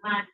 Halo,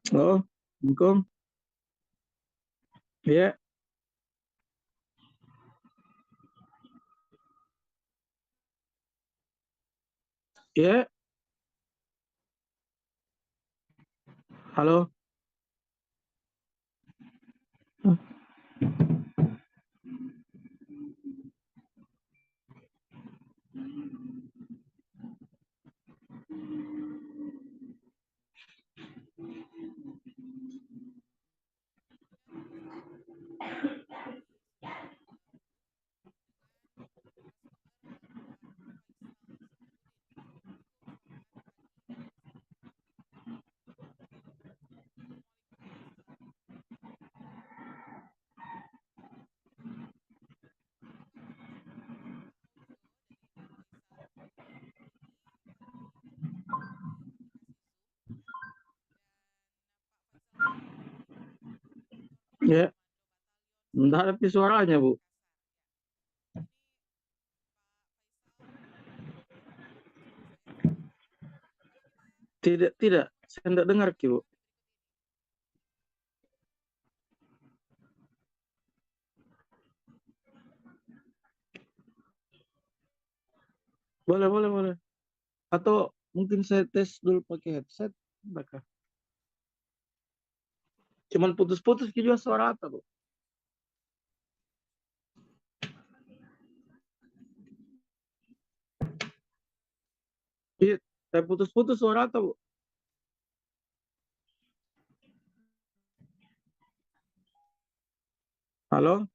Assalamualaikum. Ya, Ya, halo. Ya, menghadapi suaranya, Bu. Tidak, tidak. Saya tidak dengar, Ki, Bu. Boleh, boleh, boleh. Atau mungkin saya tes dulu pakai headset. Maka cuman putus-putus juga suara apa, Bu? Iya, saya putus-putus suara apa, Bu? Halo?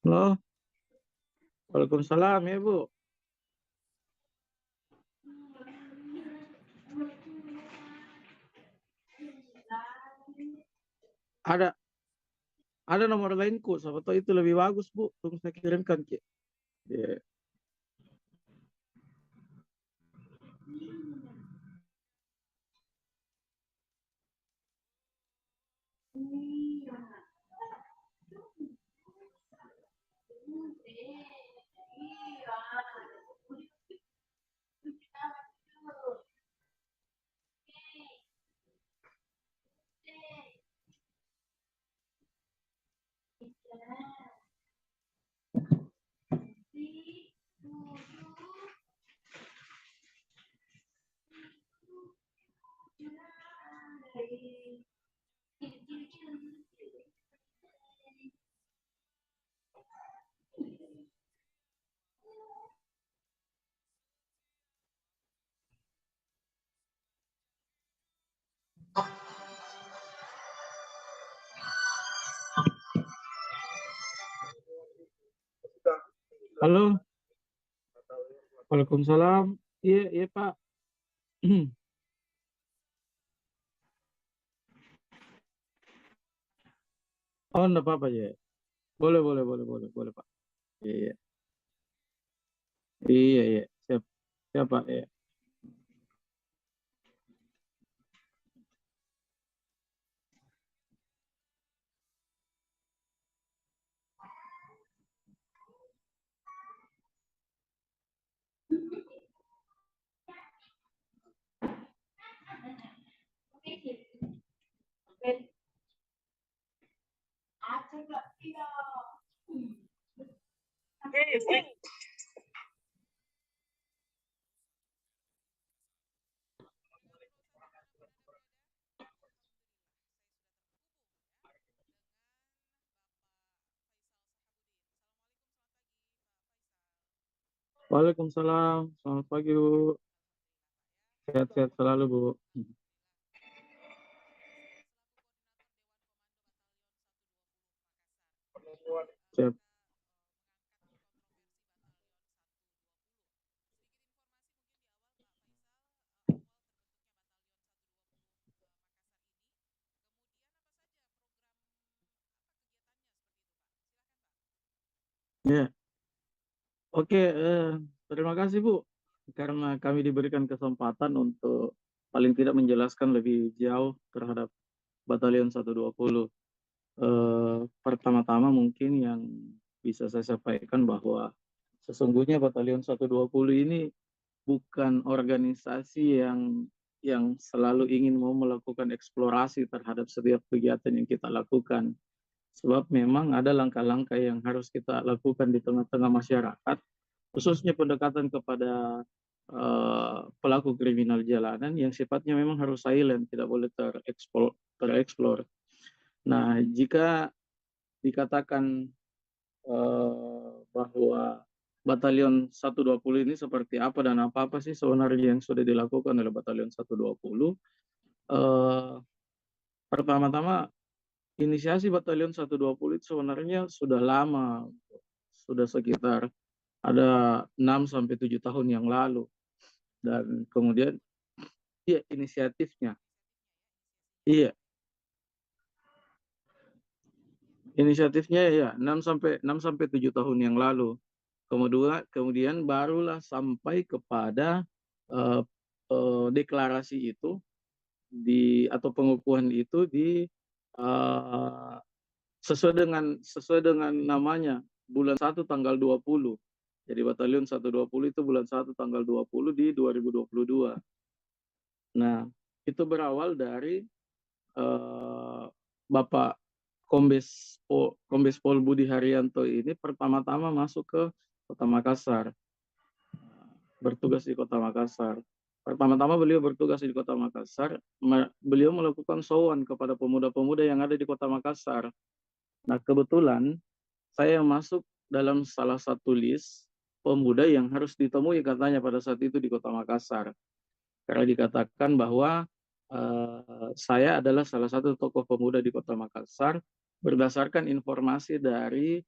Halo? Waalaikumsalam, ya, Bu. Ada ada nomor lainku. Siapa tahu itu lebih bagus, Bu. Tunggu saya kirimkan, Ki. Iya. Halo? Waalaikumsalam. Iya, iya, Pak. Oh, enggak apa-apa ya. Boleh, boleh, boleh, boleh, boleh, Pak. Iya, iya. Iya, iya. Siap. Siap, Pak. Iya. Waalaikumsalam. Selamat pagi, Bu. Sehat-sehat selalu, Bu. Siap. Ya. Oke, terima kasih, Bu. Karena kami diberikan kesempatan untuk paling tidak menjelaskan lebih jauh terhadap Batalion 120. Pertama-tama mungkin yang bisa saya sampaikan bahwa sesungguhnya Batalion 120 ini bukan organisasi yang selalu ingin mau melakukan eksplorasi terhadap setiap kegiatan yang kita lakukan. Sebab memang ada langkah-langkah yang harus kita lakukan di tengah-tengah masyarakat, khususnya pendekatan kepada pelaku kriminal jalanan yang sifatnya memang harus silent, tidak boleh tereksplor. Nah, jika dikatakan bahwa Batalion 120 ini seperti apa dan apa-apa sih sebenarnya yang sudah dilakukan oleh Batalion 120. Pertama-tama inisiasi Batalion 120 itu sebenarnya sudah lama, sudah sekitar ada 6 sampai 7 tahun yang lalu. Dan kemudian iya inisiatifnya. Iya, inisiatifnya ya 6 sampai 7 tahun yang lalu. Kemudian barulah sampai kepada eh, deklarasi itu atau pengukuhan itu eh, sesuai dengan namanya bulan 1 tanggal 20. Jadi Batalion 120 itu bulan 1 tanggal 20 di 2022. Nah, itu berawal dari eh, Bapak Kombes Pol Budi Haryanto ini pertama-tama masuk ke Kota Makassar, bertugas di Kota Makassar. Pertama-tama beliau bertugas di Kota Makassar, beliau melakukan sowan kepada pemuda-pemuda yang ada di Kota Makassar. Nah, kebetulan saya masuk dalam salah satu list pemuda yang harus ditemui katanya pada saat itu di Kota Makassar. Karena dikatakan bahwa saya adalah salah satu tokoh pemuda di Kota Makassar berdasarkan informasi dari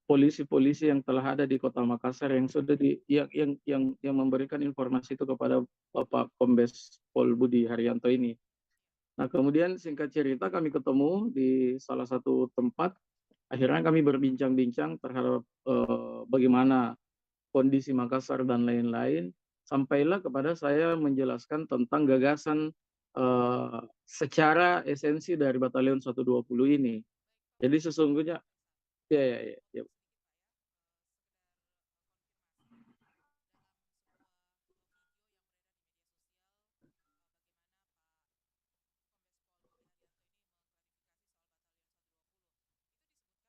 polisi-polisi yang telah ada di Kota Makassar yang sudah yang memberikan informasi itu kepada Bapak Kombes Pol Budi Haryanto ini. Nah, kemudian singkat cerita kami ketemu di salah satu tempat. Akhirnya kami berbincang-bincang terhadap bagaimana kondisi Makassar dan lain-lain. Sampailah kepada saya menjelaskan tentang gagasan secara esensi dari Batalion 120 ini. Jadi sesungguhnya, ya, ya, ya, ya.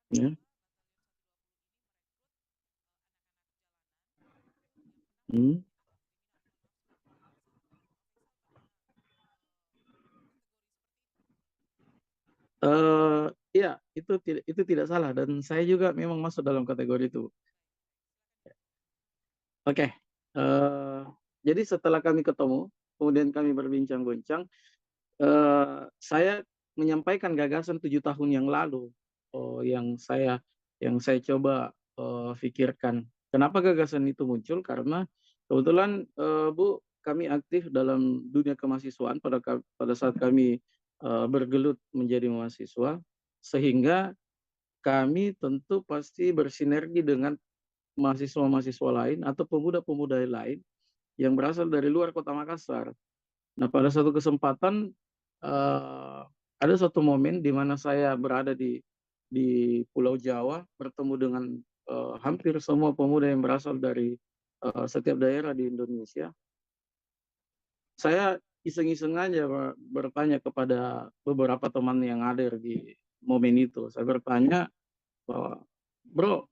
Ya. Hmm. Ya, itu tidak salah dan saya juga memang masuk dalam kategori itu. Oke. Jadi setelah kami ketemu, kemudian kami berbincang-bincang, saya menyampaikan gagasan 7 tahun yang lalu, yang saya coba pikirkan. Kenapa gagasan itu muncul? Karena kebetulan Bu, kami aktif dalam dunia kemahasiswaan pada saat kami bergelut menjadi mahasiswa, sehingga kami tentu pasti bersinergi dengan mahasiswa-mahasiswa lain atau pemuda-pemuda lain yang berasal dari luar Kota Makassar. Nah, pada satu kesempatan ada satu momen di mana saya berada di Pulau Jawa bertemu dengan hampir semua pemuda yang berasal dari setiap daerah di Indonesia. Saya iseng-iseng aja bertanya kepada beberapa teman yang hadir di momen itu. Saya bertanya bahwa, bro,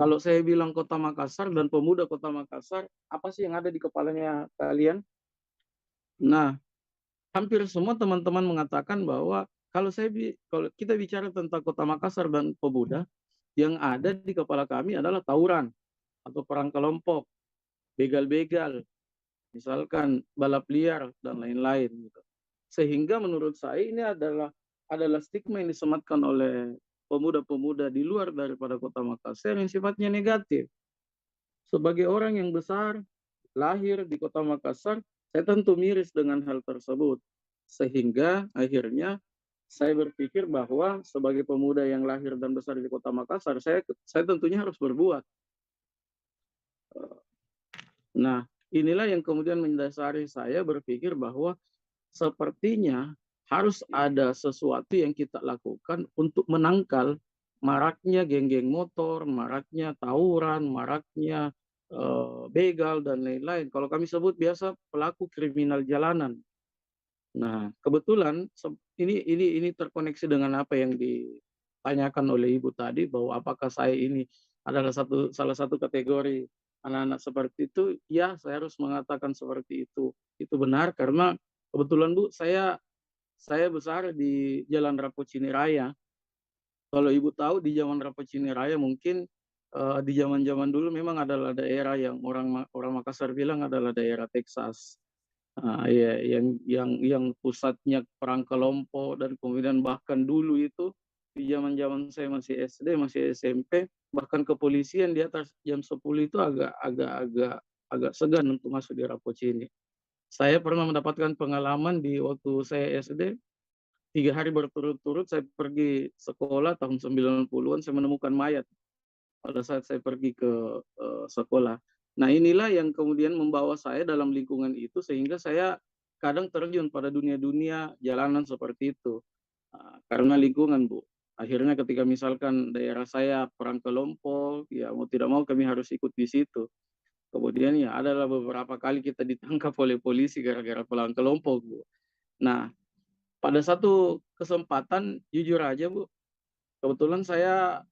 Kalau saya bilang Kota Makassar dan pemuda Kota Makassar, apa sih yang ada di kepalanya kalian? Nah, hampir semua teman-teman mengatakan bahwa kalau kita bicara tentang Kota Makassar dan pemuda, yang ada di kepala kami adalah tawuran atau perang kelompok, begal-begal, misalkan balap liar dan lain-lain gitu. Sehingga menurut saya ini adalah stigma yang disematkan oleh pemuda-pemuda di luar daripada Kota Makassar yang sifatnya negatif. Sebagai orang yang besar, lahir di Kota Makassar, saya tentu miris dengan hal tersebut. Sehingga akhirnya saya berpikir bahwa sebagai pemuda yang lahir dan besar di Kota Makassar, saya tentunya harus berbuat. Nah, inilah yang kemudian mendasari saya berpikir bahwa sepertinya harus ada sesuatu yang kita lakukan untuk menangkal maraknya geng-geng motor, maraknya tawuran, maraknya begal dan lain-lain. Kalau kami sebut biasa pelaku kriminal jalanan. Nah, kebetulan ini terkoneksi dengan apa yang ditanyakan oleh Ibu tadi bahwa apakah saya ini adalah salah satu kategori anak-anak seperti itu? Ya, saya harus mengatakan seperti itu. Itu benar karena kebetulan Bu, saya besar di Jalan Rapocini Raya. Kalau Ibu tahu di zaman Rapocini Raya mungkin di zaman-zaman dulu memang adalah daerah yang orang Makassar bilang adalah daerah Texas. Ya, yang pusatnya perang kelompok dan kemudian bahkan dulu itu di zaman-zaman saya masih SD, masih SMP, bahkan kepolisian di atas jam 10 itu agak segan untuk masuk di Rapocini. Saya pernah mendapatkan pengalaman di waktu saya SD, 3 hari berturut-turut saya pergi sekolah tahun 90-an, saya menemukan mayat pada saat saya pergi ke sekolah. Nah, inilah yang kemudian membawa saya dalam lingkungan itu sehingga saya kadang terjun pada dunia-dunia jalanan seperti itu. Karena lingkungan, Bu. Akhirnya ketika misalkan daerah saya perang kelompok, ya mau tidak mau kami harus ikut di situ. Kemudian ya adalah beberapa kali kita ditangkap oleh polisi gara-gara perang kelompok, Bu. Nah, pada satu kesempatan jujur aja, Bu, kebetulan saya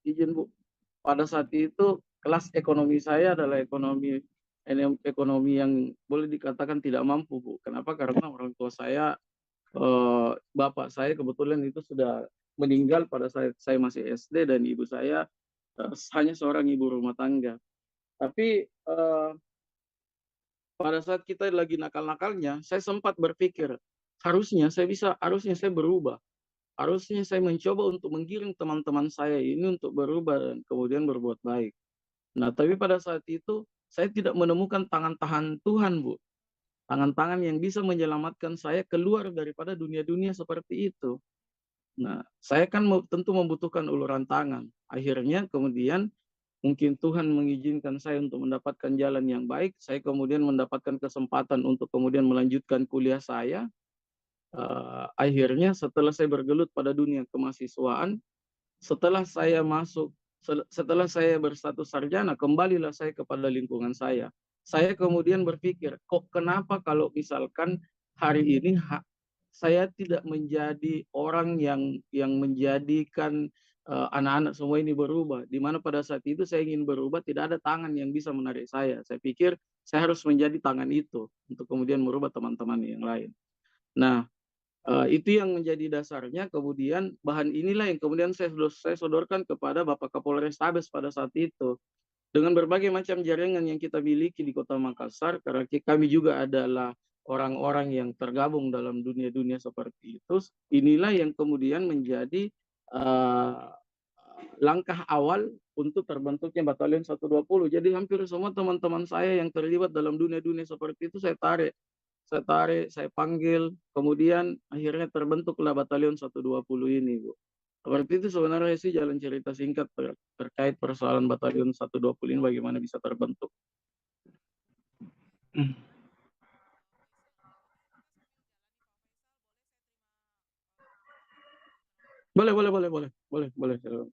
izin, Bu, pada saat itu kelas ekonomi saya adalah ekonomi yang boleh dikatakan tidak mampu, Bu. Kenapa? Karena orang tua saya, bapak saya kebetulan itu sudah meninggal pada saat saya masih SD dan ibu saya hanya seorang ibu rumah tangga. Tapi pada saat kita lagi nakal-nakalnya, saya sempat berpikir harusnya saya berubah. Harusnya saya mencoba untuk menggiring teman-teman saya ini untuk berubah dan kemudian berbuat baik. Nah, tapi pada saat itu saya tidak menemukan tangan-tangan Tuhan, Bu. Tangan-tangan yang bisa menyelamatkan saya keluar daripada dunia-dunia seperti itu. Nah, saya kan tentu membutuhkan uluran tangan. Akhirnya kemudian mungkin Tuhan mengizinkan saya untuk mendapatkan jalan yang baik. Saya kemudian mendapatkan kesempatan untuk kemudian melanjutkan kuliah saya. Akhirnya setelah saya bergelut pada dunia kemahasiswaan, setelah saya berstatus sarjana, kembalilah saya kepada lingkungan saya. Saya kemudian berpikir, kok kenapa kalau misalkan hari ini saya tidak menjadi orang yang menjadikan anak-anak semua ini berubah. Di mana pada saat itu saya ingin berubah, tidak ada tangan yang bisa menarik saya. Saya pikir saya harus menjadi tangan itu untuk kemudian merubah teman-teman yang lain. Nah, itu yang menjadi dasarnya, kemudian bahan inilah yang kemudian saya sodorkan kepada Bapak Kapolres Tabes pada saat itu. Dengan berbagai macam jaringan yang kita miliki di Kota Makassar, karena kami juga adalah orang-orang yang tergabung dalam dunia-dunia seperti itu, inilah yang kemudian menjadi uh, langkah awal untuk terbentuknya Batalion 120. Jadi hampir semua teman-teman saya yang terlibat dalam dunia-dunia seperti itu saya panggil, kemudian akhirnya terbentuklah Batalion 120 ini, Bu. Seperti itu sebenarnya sih jalan cerita singkat terkait persoalan Batalion 120 ini bagaimana bisa terbentuk. Boleh, boleh, boleh, boleh, boleh, boleh.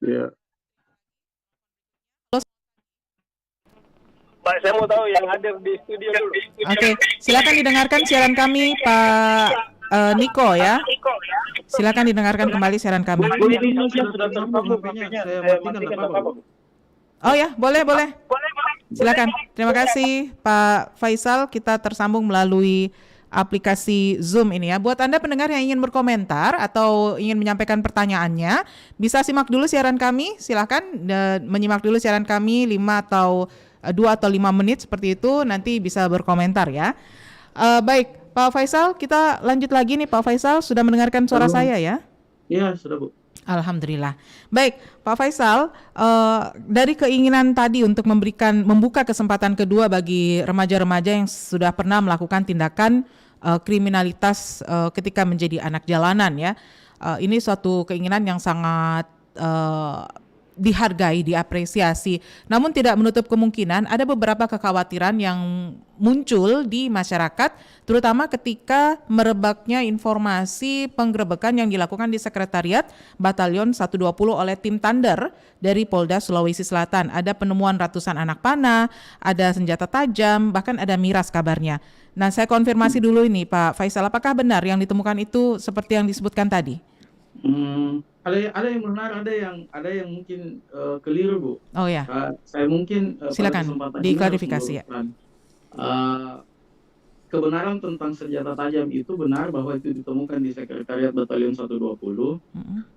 Iya. Pak, saya mau tahu yang hadir di studio dulu. Oke, silakan didengarkan siaran kami Pak Niko ya. Silakan didengarkan kembali siaran kami. Bu, ini sudah tersambung HP-nya. Saya matikan enggak apa-apa, Bu. Oh ya, boleh. Silakan. Terima kasih Pak Faisal. Kita tersambung melalui aplikasi Zoom ini ya. Buat Anda pendengar yang ingin berkomentar atau ingin menyampaikan pertanyaannya, bisa simak dulu siaran kami. Silakan menyimak dulu siaran kami 5 atau 2 atau 5 menit seperti itu, nanti bisa berkomentar ya. Baik, Pak Faisal, kita lanjut lagi nih Pak Faisal. Sudah mendengarkan suara saya ya? Iya, sudah, Bu. Alhamdulillah. Baik, Pak Faisal, dari keinginan tadi untuk membuka kesempatan kedua bagi remaja-remaja yang sudah pernah melakukan tindakan kriminalitas ketika menjadi anak jalanan ya, ini suatu keinginan yang sangat dihargai, diapresiasi. Namun tidak menutup kemungkinan ada beberapa kekhawatiran yang muncul di masyarakat, terutama ketika merebaknya informasi penggerebekan yang dilakukan di Sekretariat Batalion 120 oleh tim Thunder dari Polda Sulawesi Selatan. Ada penemuan ratusan anak panah, ada senjata tajam, bahkan ada miras kabarnya. Nah, saya konfirmasi dulu ini Pak Faisal, apakah benar yang ditemukan itu seperti yang disebutkan tadi? Ada yang benar, ada yang mungkin keliru, Bu. Oh ya. Saya mungkin silakan diklarifikasi ya. Kebenaran tentang senjata tajam itu benar bahwa itu ditemukan di Sekretariat Batalion 120.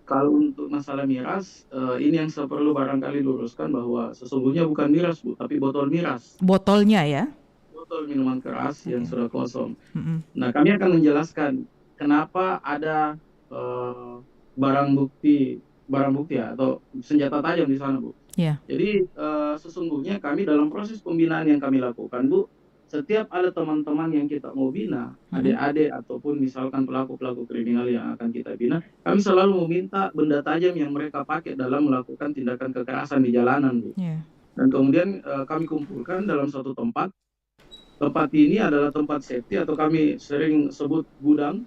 Kalau untuk masalah miras, ini yang saya perlu barangkali luruskan bahwa sesungguhnya bukan miras, Bu, tapi botol miras. Botolnya ya? Botol minuman keras yang sudah kosong. Nah, kami akan menjelaskan kenapa ada barang bukti ya, atau senjata tajam di sana, Bu. Yeah. Jadi sesungguhnya kami dalam proses pembinaan yang kami lakukan, Bu, setiap ada teman-teman yang kita mau bina, adik-adik ataupun misalkan pelaku-pelaku kriminal yang akan kita bina, kami selalu meminta benda tajam yang mereka pakai dalam melakukan tindakan kekerasan di jalanan, Bu. Yeah. Dan kemudian kami kumpulkan dalam suatu tempat. Tempat ini adalah tempat safety atau kami sering sebut gudang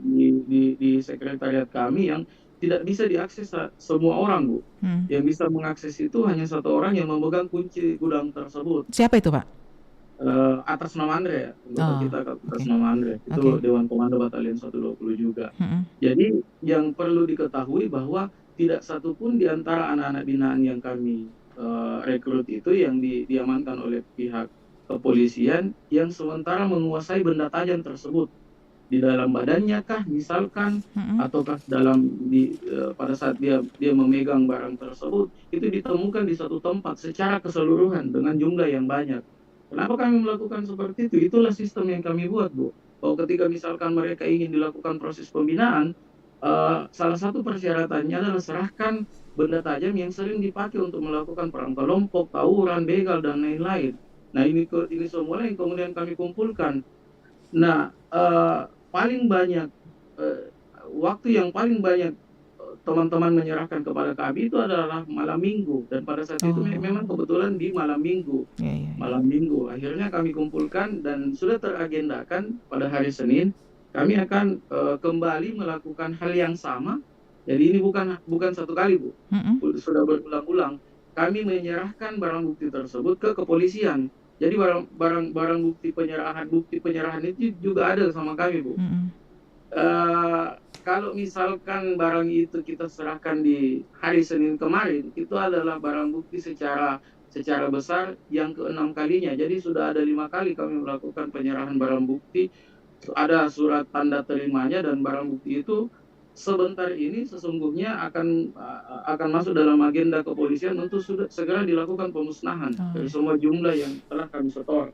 di sekretariat kami yang tidak bisa diakses semua orang, Bu. Yang bisa mengakses itu hanya satu orang yang memegang kunci gudang tersebut. Siapa itu, Pak? Atas nama Andre ya, kita atas nama Andre. Itu Dewan Komando Batalion 120 juga. Jadi yang perlu diketahui bahwa tidak satupun di antara anak-anak binaan yang kami rekrut itu yang diamankan oleh pihak kepolisian yang sementara menguasai benda tajam tersebut. Di dalam badannya kah misalkan, ataukah pada saat dia memegang barang tersebut, itu ditemukan di satu tempat secara keseluruhan dengan jumlah yang banyak. Kenapa kami melakukan seperti itu? Itulah sistem yang kami buat, Bu. Bahwa ketika misalkan mereka ingin dilakukan proses pembinaan, salah satu persyaratannya adalah serahkan benda tajam yang sering dipakai untuk melakukan perang kelompok, tawuran, begal, dan lain-lain. Nah, ini semua yang kemudian kami kumpulkan. Nah, paling banyak waktu yang paling banyak teman-teman menyerahkan kepada kami itu adalah malam minggu, dan pada saat itu memang kebetulan di malam minggu. Malam minggu akhirnya kami kumpulkan dan sudah teragendakan pada hari Senin kami akan kembali melakukan hal yang sama. Jadi ini bukan satu kali, Bu. Sudah berulang-ulang kami menyerahkan barang bukti tersebut ke kepolisian. Jadi barang bukti penyerahan itu juga ada sama kami, Bu. Kalau misalkan barang itu kita serahkan di hari Senin kemarin, itu adalah barang bukti secara besar yang ke-6 kalinya. Jadi sudah ada 5 kali kami melakukan penyerahan barang bukti. Ada surat tanda terimanya, dan barang bukti itu sebentar ini sesungguhnya akan masuk dalam agenda kepolisian untuk segera dilakukan pemusnahan dari semua jumlah yang telah kami setor.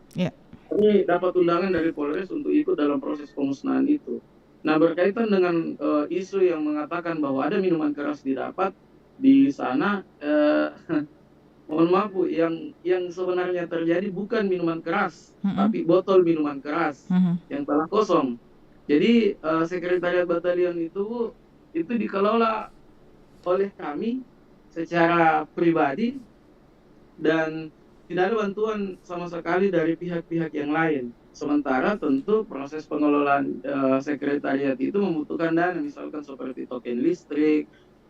Kami dapat undangan dari Polres untuk ikut dalam proses pemusnahan itu. Nah, berkaitan dengan isu yang mengatakan bahwa ada minuman keras didapat di sana, mohon maaf, Bu, yang sebenarnya terjadi bukan minuman keras, tapi botol minuman keras yang telah kosong. Jadi Sekretariat Batalion itu dikelola oleh kami secara pribadi dan tidak ada bantuan sama sekali dari pihak-pihak yang lain. Sementara tentu proses pengelolaan sekretariat itu membutuhkan dana, misalkan seperti token listrik,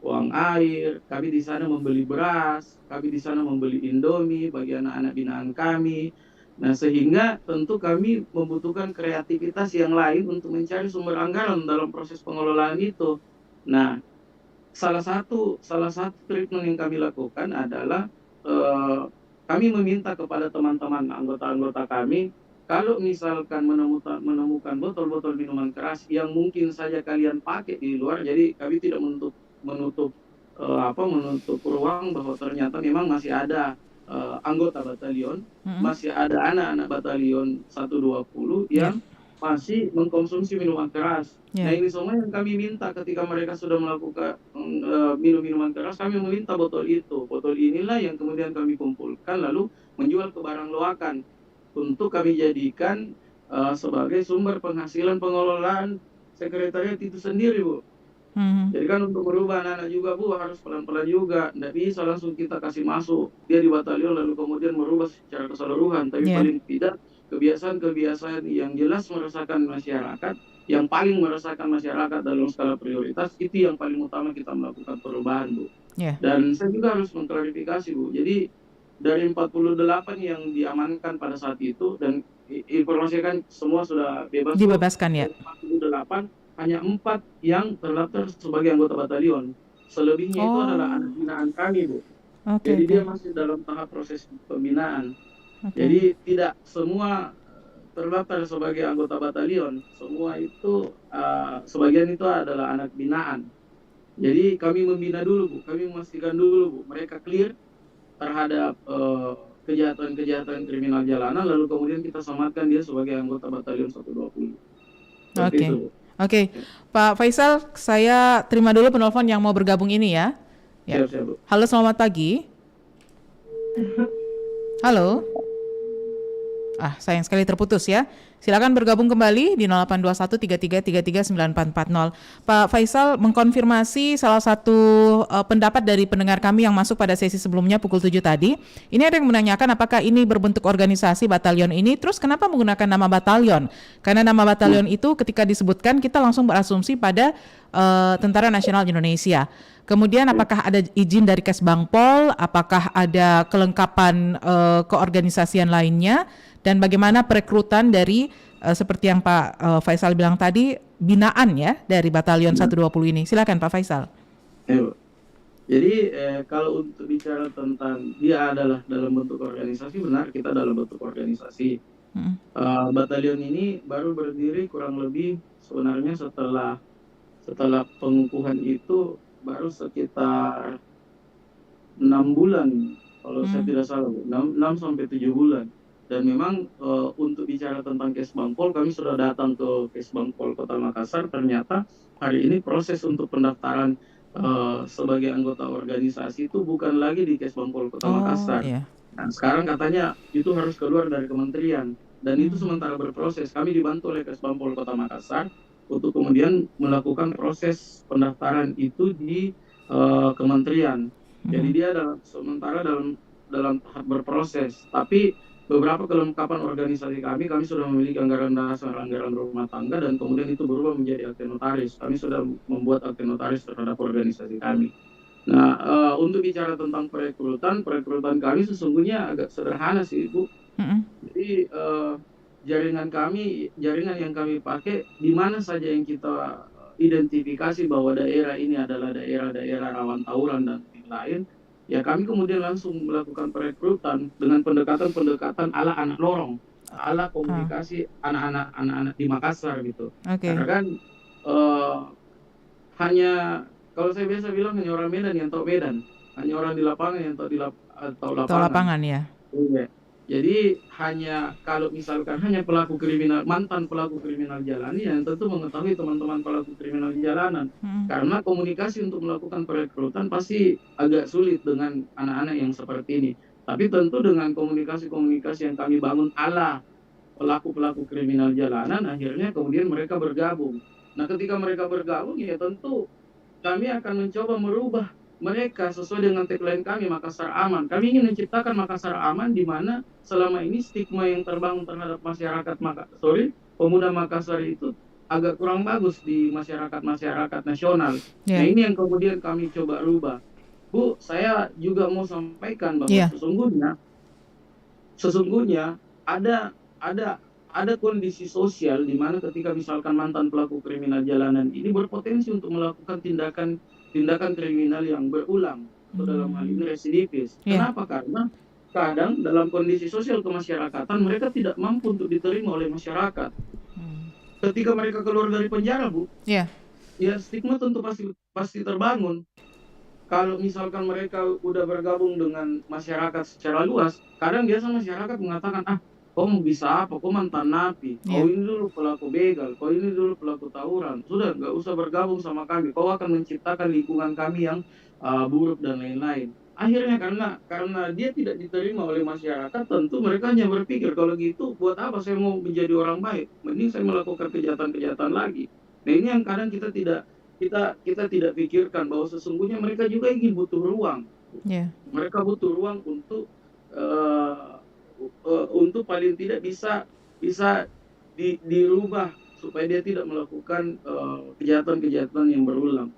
uang air, kami di sana membeli beras, kami di sana membeli Indomie bagi anak-anak binaan kami. Nah, sehingga tentu kami membutuhkan kreativitas yang lain untuk mencari sumber anggaran dalam proses pengelolaan itu. Nah, salah satu treatment yang kami lakukan adalah eh, kami meminta kepada teman-teman anggota-anggota kami, kalau misalkan menemukan botol-botol minuman keras yang mungkin saja kalian pakai di luar, jadi kami tidak menutup menutup ruang bahwa ternyata memang masih ada anggota batalion, Mm-mm. masih ada anak-anak batalion 120 Ya, yang masih mengkonsumsi minuman keras. Nah, ya. ini semua yang kami minta ketika mereka sudah melakukan minum minuman keras, kami meminta botol itu. Botol inilah yang kemudian kami kumpulkan lalu menjual ke barang loakan untuk kami jadikan sebagai sumber penghasilan pengelolaan sekretariat itu sendiri, Bu. Mhm. Jadi kan untuk merubah anak-anak juga, Bu, harus pelan-pelan juga. Nggak bisa langsung kita kasih masuk dia di batalion lalu kemudian merubah secara keseluruhan. Tapi Ya. paling tidak kebiasaan-kebiasaan yang jelas meresahkan masyarakat, yang paling meresahkan masyarakat dalam skala prioritas, itu yang paling utama kita melakukan perubahan, Bu. Ya. Dan saya juga harus mengklarifikasi, Bu. Jadi dari 48 yang diamankan pada saat itu, dan informasi kan semua sudah bebas, Bu. Dibebaskan ya. Dari 48, hanya 4 yang terdaftar sebagai anggota batalion. Selebihnya itu adalah anak Oh, binaan kami, Bu. oke Jadi oke. dia masih dalam tahap proses pembinaan. Oke. Jadi tidak semua terdaftar sebagai anggota batalion. Semua itu sebagian itu adalah anak binaan. Jadi kami membina dulu, Bu. Kami memastikan dulu, Bu, mereka clear terhadap kejahatan-kejahatan kriminal jalanan, lalu kemudian kita sematkan dia sebagai anggota batalion 120. Seperti Oke. itu, Bu. Oke. Pak Faisal, saya terima dulu penelpon yang mau bergabung ini ya. Ya. Siap, siap, Bu. Halo, selamat pagi. Halo. Sayang sekali terputus ya. Silakan bergabung kembali di 082133339440. Pak Faisal mengkonfirmasi salah satu pendapat dari pendengar kami yang masuk pada sesi sebelumnya pukul 7 tadi. Ini ada yang menanyakan apakah ini berbentuk organisasi batalion ini, terus kenapa menggunakan nama batalion? Karena nama batalion itu ketika disebutkan kita langsung berasumsi pada Tentara Nasional Indonesia. Kemudian apakah ada izin dari Kesbangpol, apakah ada kelengkapan keorganisasian lainnya, dan bagaimana perekrutan dari seperti yang Pak Faisal bilang tadi, binaan ya dari Batalion 120 ini. Silakan Pak Faisal. Ya, Bu. Jadi kalau untuk bicara tentang dia adalah dalam bentuk organisasi, benar, kita dalam bentuk organisasi. Batalion ini baru berdiri kurang lebih sebenarnya setelah pengukuhan itu baru sekitar 6 bulan kalau saya tidak salah, 6 sampai 7 bulan. Dan memang untuk bicara tentang Kesbangpol, kami sudah datang ke Kesbangpol Kota Makassar. Ternyata hari ini proses untuk pendaftaran sebagai anggota organisasi itu bukan lagi di Kesbangpol Kota Makassar. Iya. Nah, sekarang katanya itu harus keluar dari kementerian. Dan itu sementara berproses. Kami dibantu oleh Kesbangpol Kota Makassar untuk kemudian melakukan proses pendaftaran itu di kementerian. Jadi dia sementara dalam tahap berproses. Tapi beberapa kelengkapan organisasi kami sudah memiliki anggaran dasar, anggaran rumah tangga, dan kemudian itu berubah menjadi akte notaris. Kami sudah membuat akte notaris terhadap organisasi kami. Nah, untuk bicara tentang perekrutan kami sesungguhnya agak sederhana sih, Bu. Jadi jaringan yang kami pakai, di mana saja yang kita identifikasi bahwa daerah ini adalah daerah-daerah rawan tawuran dan lain-lain, ya kami kemudian langsung melakukan perekrutan dengan pendekatan ala anak lorong, ala komunikasi anak-anak di Makassar gitu. Karena kan hanya, kalau saya biasa bilang, hanya orang Medan yang tahu Medan, hanya orang di lapangan yang tahu lapangan ya. Iya. Jadi hanya kalau misalkan hanya mantan pelaku kriminal jalanan yang tentu mengetahui teman-teman pelaku kriminal jalanan. Karena komunikasi untuk melakukan perekrutan pasti agak sulit dengan anak-anak yang seperti ini. Tapi tentu dengan komunikasi-komunikasi yang kami bangun ala pelaku-pelaku kriminal jalanan, akhirnya kemudian mereka bergabung. Nah, ketika mereka bergabung, ya tentu kami akan mencoba merubah mereka sesuai dengan tagline kami, Makassar Aman. Kami ingin menciptakan Makassar Aman di mana selama ini stigma yang terbangun terhadap masyarakat pemuda Makassar itu agak kurang bagus di masyarakat nasional. Nah, Ya, ini yang kemudian kami coba rubah. Bu, saya juga mau sampaikan bahwa iya, sesungguhnya ada ada ada kondisi sosial di mana ketika misalkan mantan pelaku kriminal jalanan ini berpotensi untuk melakukan tindakan kriminal yang berulang atau dalam hal ini residivis. iya, Kenapa? Karena kadang dalam kondisi sosial kemasyarakatan mereka tidak mampu untuk diterima oleh masyarakat. Ketika mereka keluar dari penjara, Bu, iya, ya stigma tentu pasti pasti terbangun. Kalau misalkan mereka udah bergabung dengan masyarakat secara luas, kadang biasa masyarakat mengatakan, ah, kau mau bisa apa? Kau mantan napi, kau iya, ini dulu pelaku begal, kau ini dulu pelaku tawuran. Sudah, nggak usah bergabung sama kami. Kau akan menciptakan lingkungan kami yang buruk dan lain-lain. Akhirnya karena dia tidak diterima oleh masyarakat, tentu mereka hanya berpikir kalau gitu, buat apa saya mau menjadi orang baik? Mending saya melakukan kejahatan-kejahatan lagi. Nah, ini yang kadang kita tidak pikirkan bahwa sesungguhnya mereka juga ingin butuh ruang. iya, Mereka butuh ruang untuk paling tidak bisa dirubah supaya dia tidak melakukan kejahatan-kejahatan yang berulang.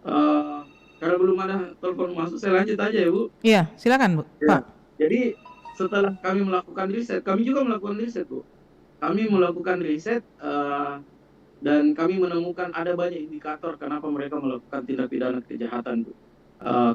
Eh, Karena belum ada telepon masuk, saya lanjut aja ya, Bu. iya, silakan Bu, Ya. Pak. Jadi setelah kami melakukan riset, kami juga melakukan riset, Bu. Kami melakukan riset dan kami menemukan ada banyak indikator kenapa mereka melakukan tindak pidana kejahatan, Bu.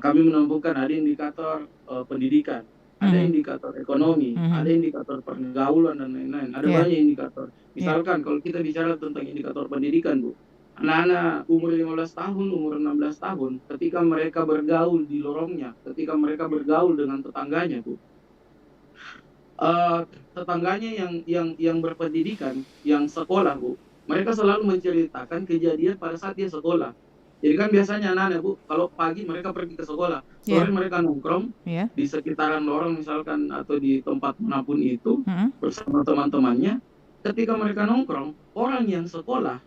Kami menemukan ada indikator pendidikan, ada Mhm, indikator ekonomi, ada mhm, indikator pergaulan dan lain-lain. Ada iya, banyak indikator. iya, Misalkan kalau kita bicara tentang indikator pendidikan, Bu, anak-anak umur 15 tahun, umur 16 tahun, ketika mereka bergaul di lorongnya, ketika mereka bergaul dengan tetangganya, Bu, tetangganya yang berpendidikan, yang sekolah, Bu, mereka selalu menceritakan kejadian pada saat dia sekolah. Jadi kan biasanya anak-anak, Bu, kalau pagi mereka pergi ke sekolah, sore iya, mereka nongkrong iya, di sekitaran lorong misalkan atau di tempat manapun itu mhm, bersama teman-temannya. Ketika mereka nongkrong, orang yang sekolah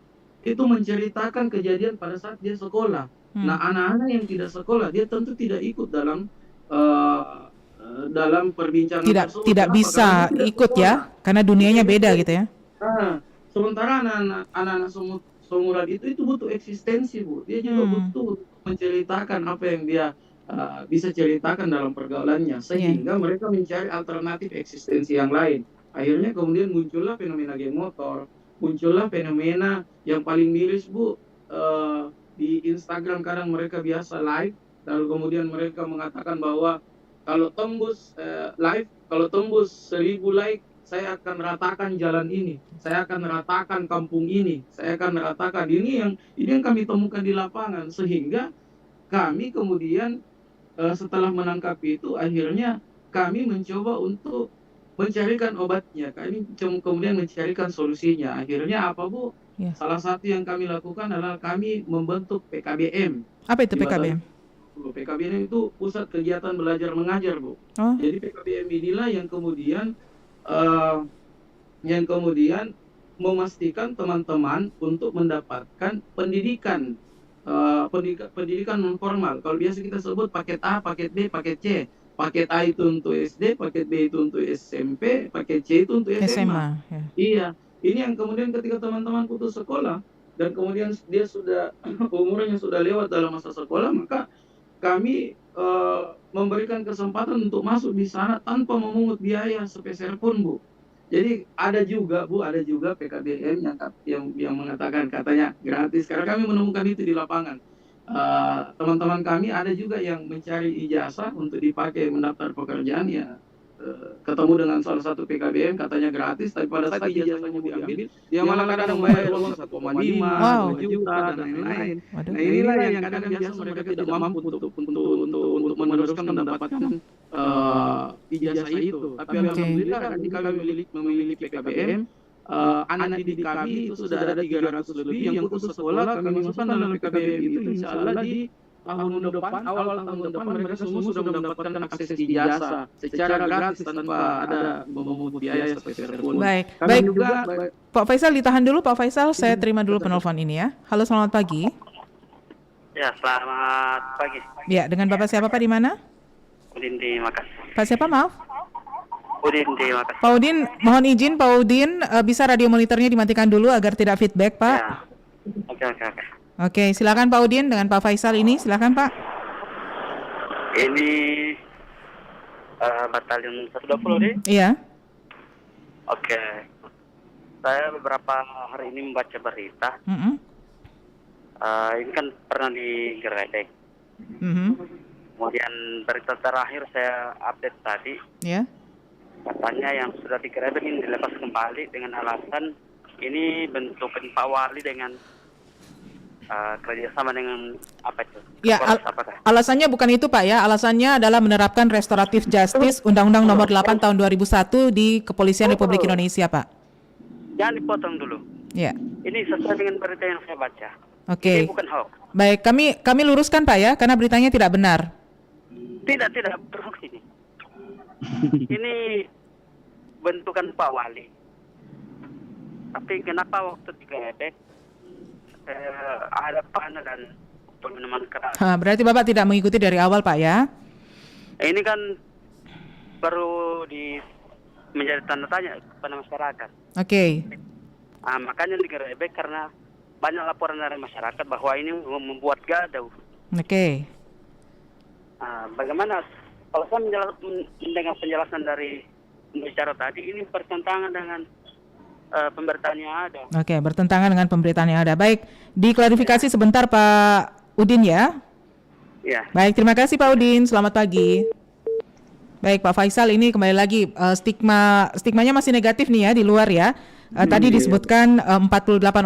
itu menceritakan kejadian pada saat dia sekolah. Nah, mmm, anak-anak yang tidak sekolah, dia tentu tidak ikut eh, dalam perbincangan tidak tersebut. tidak Kenapa? Karena dia bisa tidak ikut sekolah. ya, karena dunianya Dia beda tidak gitu ya? Nah, sementara anak-anak seumuran itu butuh eksistensi, Bu. Dia juga Mmm, butuh untuk menceritakan apa yang dia bisa ceritakan dalam pergaulannya, iya, sehingga mereka mencari alternatif eksistensi yang lain. Akhirnya kemudian muncullah fenomena geng motor, muncullah fenomena yang paling miris, Bu, di Instagram kadang mereka biasa live, lalu kemudian mereka mengatakan bahwa kalau tembus live, kalau tembus 1.000 like, saya akan ratakan jalan ini, saya akan ratakan kampung ini, saya akan ratakan ini yang kami temukan di lapangan, sehingga kami kemudian setelah menangkap itu akhirnya kami mencoba untuk mencarikan obatnya, kami kemudian mencarikan solusinya. Akhirnya apa, Bu? iya. Salah satu yang kami lakukan adalah kami membentuk PKBM Apa itu di Batang. PKBM? PKBM itu Pusat Kegiatan Belajar Mengajar, Bu. Oh, Jadi PKBM inilah eh, yang kemudian memastikan teman-teman untuk mendapatkan pendidikan non formal. Kalau biasa kita sebut paket A, paket B, paket C. Paket A itu untuk SD, paket B itu untuk SMP, paket C itu untuk SMA. SMA, ya. Iya, ini yang kemudian ketika teman-teman putus sekolah dan kemudian dia sudah umurnya sudah lewat dalam masa sekolah, maka kami memberikan kesempatan untuk masuk di sana tanpa memungut biaya sepeser pun, Bu. Jadi ada juga, Bu, ada juga PKBM yang mengatakan katanya gratis. Karena kami menemukan itu di lapangan. Teman-teman kami ada juga yang mencari ijazah untuk dipakai mendaftar pekerjaan, ya ketemu dengan salah satu PKBM katanya gratis, tapi pada saat ijazahnya mau diambil, dia malah kadang membayar uang 1,5, Wow. 2 juta dan lain-lain. Waduh. Nah, inilah yang kadang biasa mereka tidak mampu untuk meneruskan mendapatkan ijazah itu. Tapi Oke. alhamdulillah ketika kami memiliki PKBM, anak didik kami itu sudah ada 300 lebih yang putus sekolah, kami masukkan dalam PKBM itu, insya Allah di tahun depan, awal tahun depan mereka semua sudah mendapatkan akses ijazah secara gratis tanpa ada memungut biaya sepeser pun. Baik, Kami baik. juga Pak Faisal ditahan dulu, Pak Faisal. Saya terima dulu penelpon ini ya. Halo, selamat pagi. Ya, selamat pagi. Ya, dengan Bapak siapa Pak di mana? Udin di Makassar. Pak siapa maaf? Udin, terima kasih. Pak Udin, mohon izin Pak Udin, bisa radio monitornya dimatikan dulu agar tidak feedback, Pak. Ya. Oke. Oke, silakan Pak Udin dengan Pak Faisal ini, silakan Pak. Ini batalion 120 nih. Iya. Oke. Saya beberapa hari ini membaca berita. Mm-mm. Ini kan pernah digerebek. Mhm. Kemudian berita terakhir saya update tadi, Ya. katanya yang sudah digerebek ini dilepas kembali dengan alasan ini bentukan Pak Wali dengan kerjasama dengan apa itu? Ya, Polres apakah? alasannya bukan itu Pak ya, alasannya adalah menerapkan restoratif justice Undang-Undang Nomor 8 Tahun 2001 di Kepolisian Republik Indonesia Pak. Jangan dipotong dulu. Ya. Ini sesuai dengan berita yang saya baca. Oke. Ini bukan hoax. Baik, kami luruskan Pak ya, karena beritanya tidak benar. Tidak berhoax ini. Ini bentukan Pak Wali. Tapi kenapa waktu digerebek ada panah dan minuman keras? Berarti Bapak tidak mengikuti dari awal Pak ya? Ini kan baru menjadi tanda tanya kepada masyarakat. Oke. Makanya digerebek karena banyak laporan dari masyarakat bahwa ini membuat gaduh. Oke. Bagaimana kalau saya mendengar penjelasan dari pembicara tadi, ini bertentangan dengan pemberitaan yang ada. Oke, bertentangan dengan pemberitaan yang ada. Baik, diklarifikasi sebentar Pak Udin ya. Ya. Baik, terima kasih Pak Udin. Selamat pagi. Baik, Pak Faisal, ini kembali lagi stigmanya masih negatif nih ya di luar ya. Tadi disebutkan 48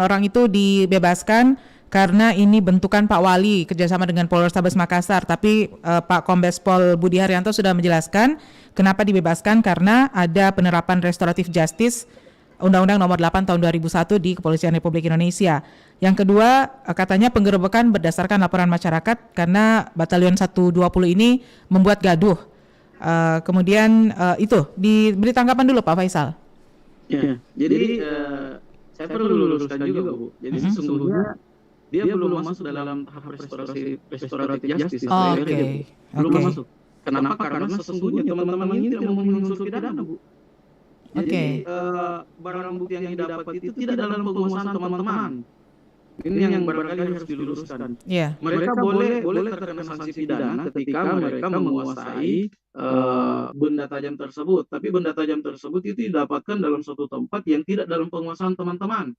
orang itu dibebaskan karena ini bentukan Pak Wali kerjasama dengan Polrestabes Makassar. Tapi Pak Kombes Pol Budi Haryanto sudah menjelaskan kenapa dibebaskan, karena ada penerapan restoratif justice Undang-Undang Nomor 8 Tahun 2001 di Kepolisian Republik Indonesia. Yang kedua, katanya penggerebekan berdasarkan laporan masyarakat karena Batalion 120 ini membuat gaduh. Kemudian itu diberi tanggapan dulu Pak Faisal. Ya, jadi saya perlu luruskan juga Bu. Jadi sesungguhnya dia belum masuk dalam tahap restoratif justice. Oke. Belum masuk. Kenapa? Karena sesungguhnya teman-teman ini tidak memenuhi unsur pidana Bu. Jadi barang bukti yang didapat itu tidak dalam penguasaan teman-teman. Ini yang barangkali harus diluruskan. Yeah. Mereka boleh terkena sanksi pidana ketika mereka menguasai benda tajam tersebut. Tapi benda tajam tersebut itu didapatkan dalam suatu tempat yang tidak dalam penguasaan teman-teman.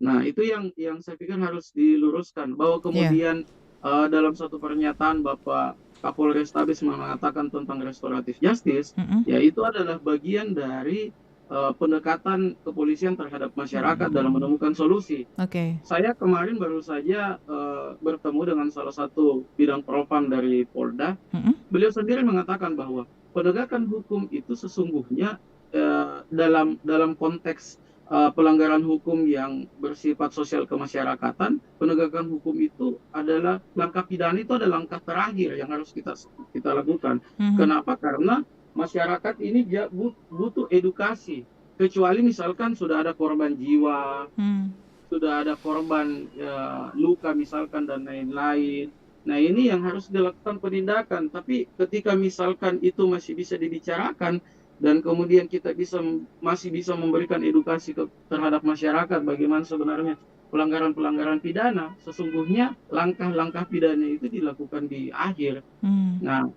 Nah, itu yang saya pikir harus diluruskan. Bahwa kemudian dalam satu pernyataan Bapak Kapolrestabes mengatakan tentang restoratif justice, ya itu adalah bagian dari pendekatan kepolisian terhadap masyarakat dalam menemukan solusi. Saya kemarin baru saja bertemu dengan salah satu bidang propam dari Polda. Beliau sendiri mengatakan bahwa penegakan hukum itu sesungguhnya dalam konteks pelanggaran hukum yang bersifat sosial kemasyarakatan, penegakan hukum itu adalah langkah pidana, itu adalah langkah terakhir yang harus kita lakukan. Kenapa? Karena masyarakat ini butuh edukasi. Kecuali misalkan sudah ada korban jiwa, sudah ada korban luka misalkan dan lain-lain. Nah, ini yang harus dilakukan penindakan. Tapi ketika misalkan itu masih bisa dibicarakan dan kemudian kita masih bisa memberikan edukasi terhadap masyarakat bagaimana sebenarnya pelanggaran-pelanggaran pidana, sesungguhnya langkah-langkah pidana itu dilakukan di akhir. Nah,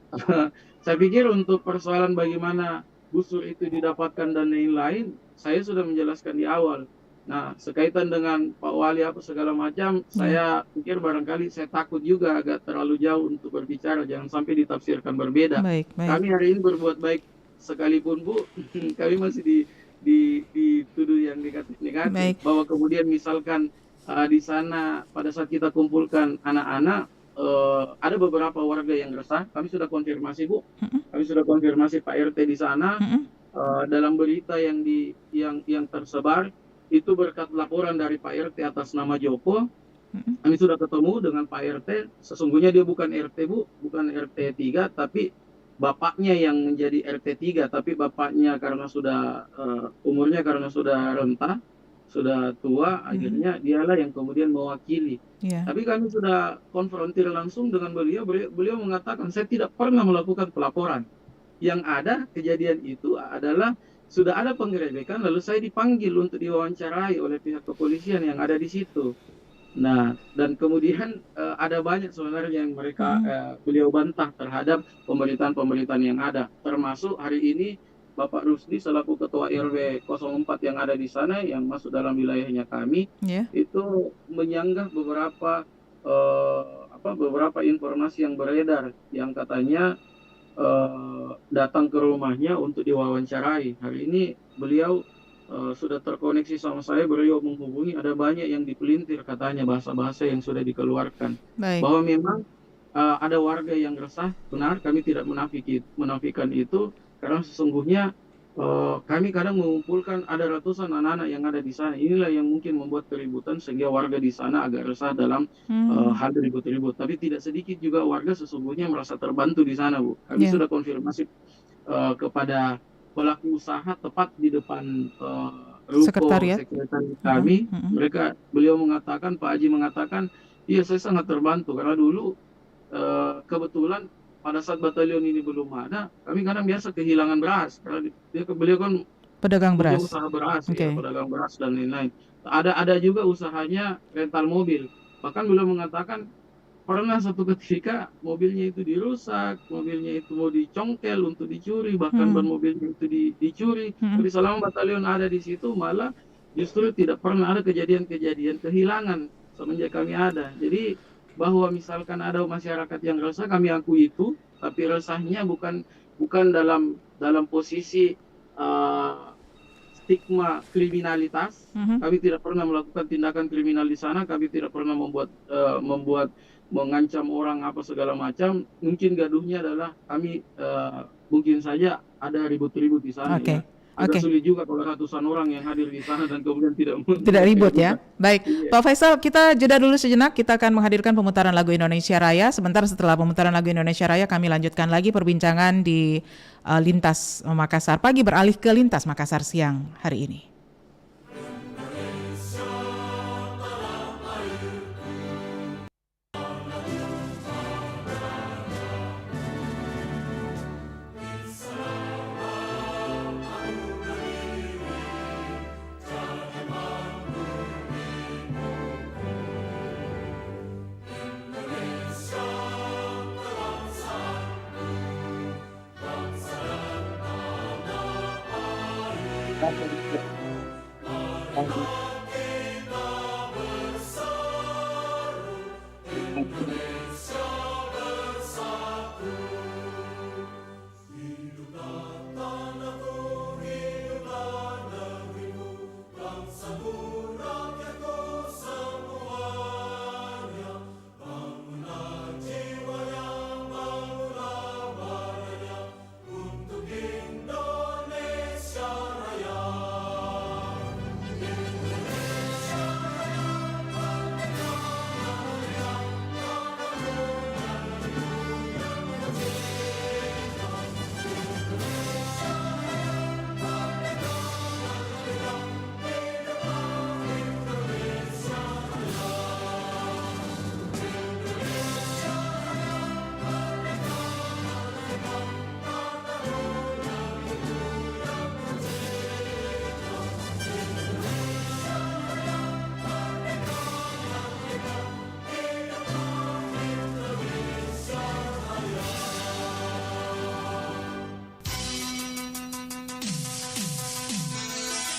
saya pikir untuk persoalan bagaimana busur itu didapatkan dan lain-lain, saya sudah menjelaskan di awal. Nah, sekaitan dengan Pak Wali apa segala macam, saya pikir barangkali saya takut juga agak terlalu jauh untuk berbicara, jangan sampai ditafsirkan berbeda. Baik. Kami hari ini berbuat baik sekalipun Bu, kami masih dituduh yang negatif, bahwa kemudian misalkan di sana pada saat kita kumpulkan anak-anak, ada beberapa warga yang resah. Kami sudah konfirmasi Bu, kami sudah konfirmasi Pak RT di sana. Dalam berita yang tersebar itu berkat laporan dari Pak RT atas nama Joko. Kami sudah ketemu dengan Pak RT. Sesungguhnya dia bukan RT Bu, bukan RT 3, tapi bapaknya yang menjadi RT 3, tapi bapaknya karena sudah umurnya karena sudah renta, sudah tua, akhirnya dialah yang kemudian mewakili. Tapi kami sudah konfrontir langsung dengan beliau mengatakan saya tidak pernah melakukan pelaporan. yang ada kejadian itu adalah sudah ada penggerebekan, lalu saya dipanggil untuk diwawancarai oleh pihak kepolisian yang ada di situ. Nah, dan kemudian ada banyak sebenarnya yang mereka beliau bantah terhadap pemerintahan-pemerintahan yang ada, termasuk hari ini Bapak Rusdi selaku Ketua RW 04 yang ada di sana yang masuk dalam wilayahnya kami Ya. itu menyanggah beberapa informasi yang beredar yang katanya datang ke rumahnya untuk diwawancarai. Hari ini beliau sudah terkoneksi sama saya, beliau menghubungi, ada banyak yang dipelintir katanya bahasa-bahasa yang sudah dikeluarkan. Baik. Bahwa memang ada warga yang resah, benar, kami tidak menafikan itu, karena sesungguhnya kami kadang mengumpulkan ada ratusan anak-anak yang ada di sana. Inilah yang mungkin membuat keributan sehingga warga di sana agak resah dalam hal ribut-ribut. Tapi tidak sedikit juga warga sesungguhnya merasa terbantu di sana, Bu. Kami sudah konfirmasi kepada pelaku usaha tepat di depan ruko sekretariat kami. Beliau mengatakan, Pak Haji mengatakan, iya saya sangat terbantu karena dulu kebetulan pada saat batalion ini belum ada, kami kadang biasa kehilangan beras karena beliau kan pedagang beras, usaha beras, ya, pedagang beras dan lain-lain. Ada juga usahanya rental mobil. Bahkan beliau mengatakan pernah satu ketika mobilnya itu dirusak, mobilnya itu mau dicongkel untuk dicuri, bahkan ban mobilnya itu dicuri. Tapi selama batalion ada di situ malah justru tidak pernah ada kejadian-kejadian kehilangan semenjak kami ada. Jadi bahwa misalkan ada masyarakat yang resah, kami akui itu, tapi resahnya bukan dalam posisi stigma kriminalitas. Kami tidak pernah melakukan tindakan kriminal di sana, kami tidak pernah mengancam orang apa segala macam. Mungkin gaduhnya adalah kami mungkin saja ada ribut-ribut di sana. Ya. Agak sulit juga kalau ratusan orang yang hadir di sana dan kemudian tidak ribut ya. Baik, Pak Faisal, kita jeda dulu sejenak. Kita akan menghadirkan pemutaran lagu Indonesia Raya. Sebentar setelah pemutaran lagu Indonesia Raya, kami lanjutkan lagi perbincangan di Lintas Makassar Pagi beralih ke Lintas Makassar Siang hari ini.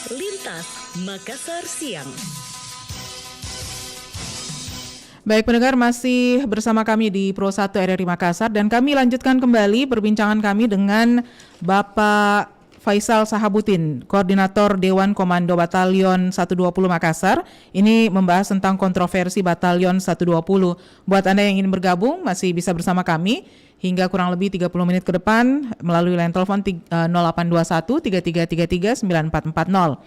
Lintas Makassar Siang. Baik pendengar, masih bersama kami di Pro 1 RRI Makassar dan kami lanjutkan kembali perbincangan kami dengan Bapak Faisal Sahabutin, Koordinator Dewan Komando Batalion 120 Makassar. Ini membahas tentang kontroversi Batalion 120. Buat Anda yang ingin bergabung masih bisa bersama kami hingga kurang lebih 30 menit ke depan melalui line telepon 0821 3333 9440.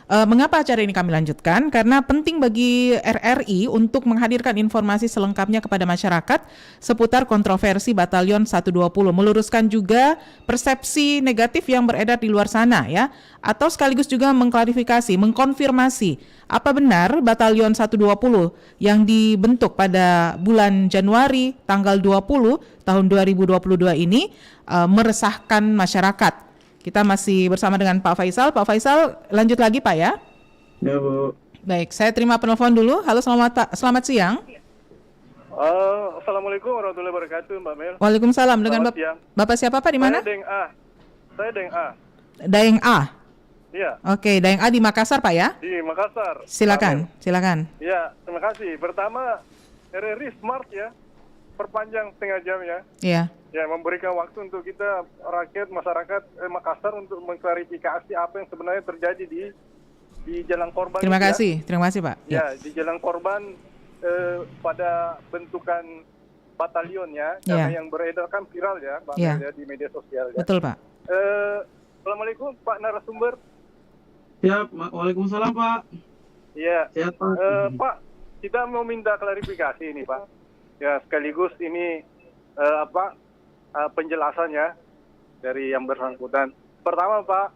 Mengapa acara ini kami lanjutkan? Karena penting bagi RRI untuk menghadirkan informasi selengkapnya kepada masyarakat seputar kontroversi Batalion 120, meluruskan juga persepsi negatif yang beredar di luar sana ya, atau sekaligus juga mengklarifikasi, mengkonfirmasi apa benar Batalion 120 yang dibentuk pada bulan Januari tanggal 20 tahun 2022 ini meresahkan masyarakat. Kita masih bersama dengan Pak Faisal. Pak Faisal, lanjut lagi Pak ya. Ya Bu. Baik, saya terima penelpon dulu. Halo, selamat siang. Assalamualaikum warahmatullahi wabarakatuh, Mbak Mel. Waalaikumsalam. Dengan Selamat siang. Bapak siapa Pak, di mana? Saya Deng A. Daeng A. Iya, Oke, Daeng A di Makassar Pak ya. di Makassar. Silakan, Mbak Mel. silakan. Iya, terima kasih. Pertama, RRI Smart ya, perpanjang setengah jam ya. Iya. Ya, memberikan waktu untuk kita rakyat masyarakat Makassar untuk mengklarifikasi apa yang sebenarnya terjadi di Jalan Korban. Terima itu kasih Pak. Ya, di Jalan Korban pada bentukan batalion ya, karena yang beredar kan viral ya, Mbak Mel, ya, di media sosial ya. Betul Pak. Assalamualaikum Pak narasumber. Siap, Waalaikumsalam Pak. Iya, Siap Pak. Pak, kita mau minta klarifikasi ini Pak. Ya, sekaligus ini penjelasannya dari yang bersangkutan. Pertama Pak,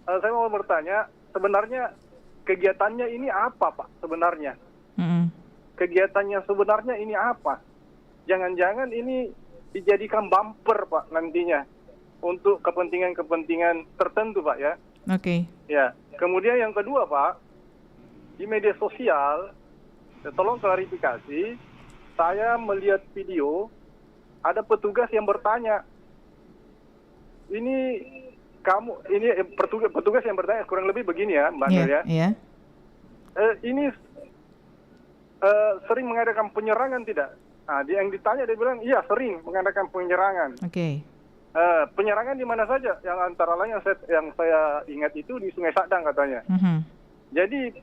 saya mau bertanya, sebenarnya kegiatannya ini apa Pak sebenarnya? Kegiatannya sebenarnya ini apa? Jangan-jangan ini dijadikan bumper Pak nantinya untuk kepentingan-kepentingan tertentu Pak ya. Oke. Ya, kemudian yang kedua Pak, di media sosial, tolong klarifikasi, saya melihat video, ada petugas yang bertanya, petugas yang bertanya kurang lebih begini ya Mbak Mel ya. Iya. Ini sering mengadakan penyerangan tidak? Nah, yang ditanya dia bilang, iya sering mengadakan penyerangan. Oke. Penyerangan di mana saja? Yang antara lain yang saya ingat itu di Sungai Sadang katanya. Jadi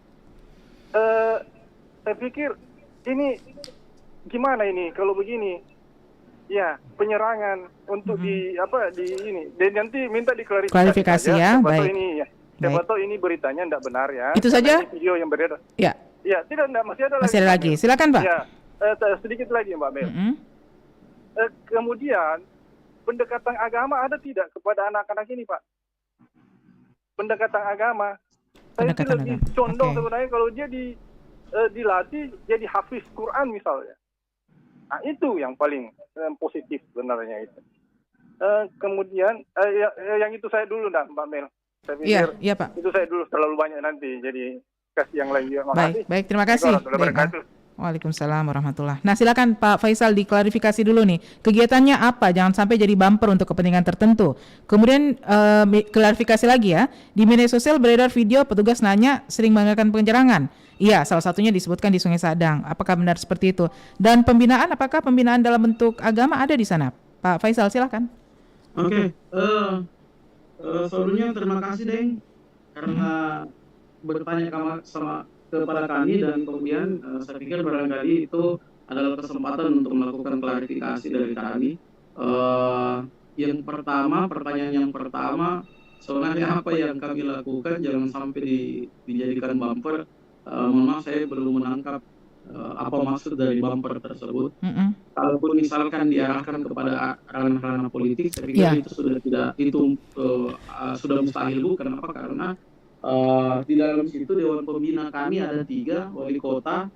saya pikir ini gimana ini kalau begini? Ya, penyerangan untuk di ini. Dan nanti minta Klarifikasi ya, baik. Siapa tahu ini beritanya tidak benar ya. Itu saja? Ini video yang beredar. Ya. Ya, tidak masih ada Masih ada lagi. Silakan Pak. Ya, sedikit lagi Mbak Mel. Kemudian pendekatan agama ada tidak kepada anak-anak ini Pak? Pendekatan agama. Saya lebih condong sebenarnya kalau dia dilatih jadi hafiz Quran misalnya. Nah, itu yang paling positif sebenarnya itu. Kemudian yang itu saya dulu Mbak Mel. Saya pikir Iya Pak. itu saya dulu terlalu banyak nanti jadi kasih yang lain juga. Baik, terima kasih. Waalaikumsalam warahmatullahi. Nah, silakan Pak Faisal diklarifikasi dulu nih. Kegiatannya apa? Jangan sampai jadi bumper untuk kepentingan tertentu. Kemudian klarifikasi lagi ya. Di media sosial beredar video petugas nanya sering mengadakan penyerangan. Iya, salah satunya disebutkan di Sungai Sadang. Apakah benar seperti itu? Dan pembinaan, apakah pembinaan dalam bentuk agama ada di sana? Pak Faisal, silakan. Oke. Sebelumnya terima kasih Deng karena bertanya kepada kami dan kemudian saya pikir barangkali itu adalah kesempatan untuk melakukan klarifikasi dari kami. Yang pertama, pertanyaan yang pertama, sebenarnya apa yang kami lakukan jangan sampai dijadikan bumper. Mohon maaf saya belum menangkap apa maksud dari bumper tersebut. Kalaupun misalkan diarahkan kepada ranah-ranah politik, saya pikir itu sudah mustahil Bu. Kenapa? Karena di dalam situ Dewan Pembina kami ada 3 wali kota.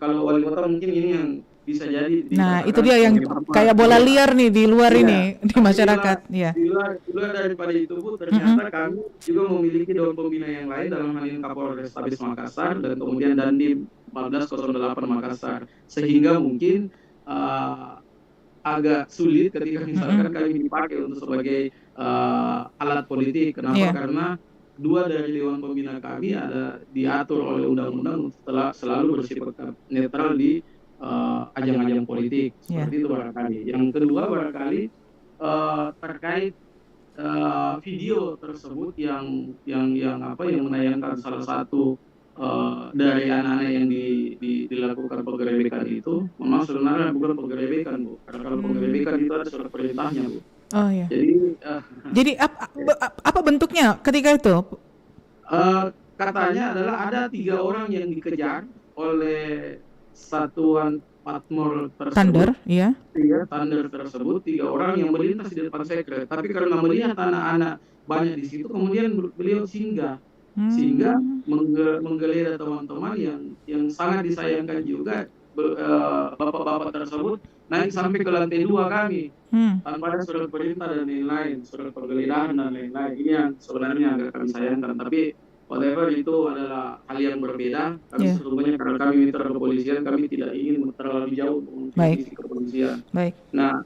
Kalau wali kota mungkin ini yang bisa jadi. Nah, itu dia yang kayak bola liar nih di luar ini di masyarakat. Di luar daripada itu Bu, ternyata kami juga memiliki Dewan Pembina yang lain, dalam hal ini Kapolrestabes Makassar dan kemudian Dandim 1408 Makassar, sehingga mungkin agak sulit ketika misalkan kami dipakai untuk sebagai alat politik. Kenapa? Karena 2 dari Dewan Pembina kami ada diatur oleh undang-undang selalu bersifat netral di ajang-ajang politik, seperti itu barangkali. Yang kedua barangkali terkait video tersebut yang menayangkan salah satu dari anak-anak yang dilakukan penggerebekan itu, memang sebenarnya bukan penggerebekan Bu, karena kalau penggerebekan itu ada surat perintahnya Bu. Oh iya. Jadi apa bentuknya ketika itu? katanya adalah ada 3 orang yang dikejar oleh satuan Patmol Thunder, tersebut, ya. Thunder tersebut, 3 orang yang melintas di depan sekret. Tapi karena melihat anak-anak banyak di situ, kemudian beliau singgah menggeledah teman-teman yang sangat disayangkan juga, bapak-bapak tersebut naik sampai ke lantai 2 kami tanpa ada surat perintah dan lain-lain, surat penggeledahan dan lain-lain. Ini yang sebenarnya agak kami sayangkan, tapi whatever itu adalah hal yang berbeda. Kami sesungguhnya karena kami mitra kepolisian, kami tidak ingin terlalu jauh untuk mengkritisi kepolisian. Nah,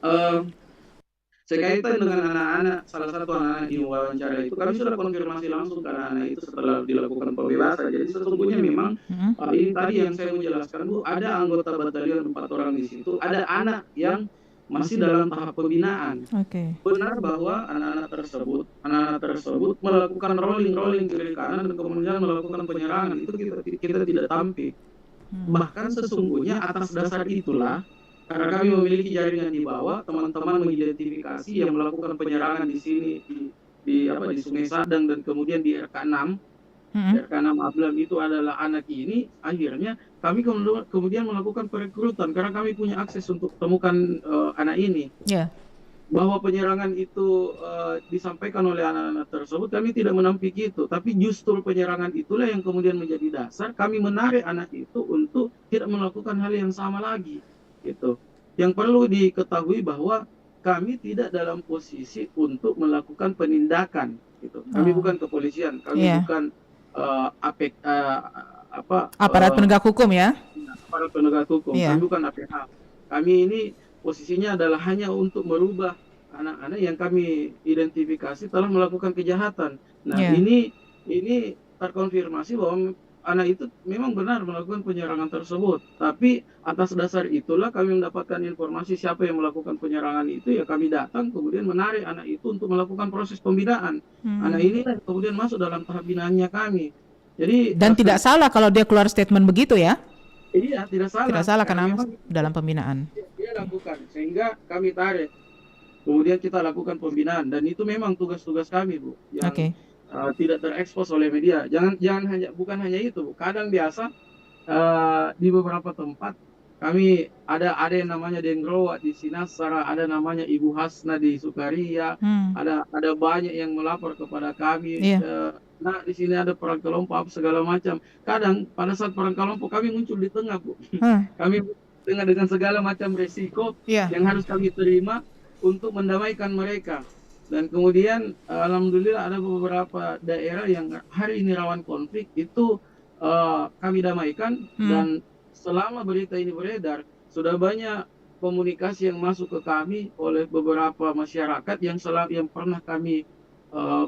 sekaitan dengan anak-anak, salah satu anak-anak di wawancara itu, kami sudah konfirmasi langsung ke anak-anak itu setelah dilakukan pembebasan. Jadi sesungguhnya memang ini tadi yang saya mau jelaskan, Bu, ada anggota batalion 4 orang di situ, ada anak yang masih dalam tahap pembinaan. Benar bahwa anak-anak tersebut melakukan rolling kiri kanan dan kemudian melakukan penyerangan, itu kita tidak tampik. Bahkan sesungguhnya atas dasar itulah, karena kami memiliki jaringan di bawah, teman-teman mengidentifikasi yang melakukan penyerangan di sini di Sungai Sadang dan kemudian di RK6. RK6 Ablam itu adalah anak ini. Akhirnya kami kemudian melakukan perekrutan karena kami punya akses untuk temukan anak ini. Bahwa penyerangan itu disampaikan oleh anak-anak tersebut, kami tidak menampik itu, tapi justru penyerangan itulah yang kemudian menjadi dasar kami menarik anak itu untuk tidak melakukan hal yang sama lagi. Gitu. Yang perlu diketahui bahwa kami tidak dalam posisi untuk melakukan penindakan. Gitu. Kami bukan kepolisian, kami bukan aparat penegak hukum ya. Aparat penegak hukum, kami bukan APH. Kami ini posisinya adalah hanya untuk merubah anak-anak yang kami identifikasi telah melakukan kejahatan. Nah, ini terkonfirmasi bahwa anak itu memang benar melakukan penyerangan tersebut. Tapi atas dasar itulah kami mendapatkan informasi siapa yang melakukan penyerangan itu, ya kami datang kemudian menarik anak itu untuk melakukan proses pembinaan. Anak ini kemudian masuk dalam tahap binaannya kami. Jadi tidak salah kalau dia keluar statement begitu ya? Iya, tidak salah. Tidak salah karena dalam pembinaan. Dia lakukan sehingga kami tarik. Kemudian kita lakukan pembinaan dan itu memang tugas-tugas kami, Bu. Yang tidak terekspos oleh media. Bukan hanya itu, Bu. Kadang biasa di beberapa tempat kami ada yang namanya Dengrowa di Sinasara, ada namanya Ibu Hasna di Sukaria, ada banyak yang melapor kepada kami. Nah, di sini ada perang kelompok segala macam. Kadang pada saat perang kelompok kami muncul di tengah, Bu. Kami dengan segala macam resiko yang harus kami terima untuk mendamaikan mereka. Dan kemudian alhamdulillah ada beberapa daerah yang hari ini rawan konflik itu kami damaikan. Dan selama berita ini beredar sudah banyak komunikasi yang masuk ke kami oleh beberapa masyarakat yang pernah kami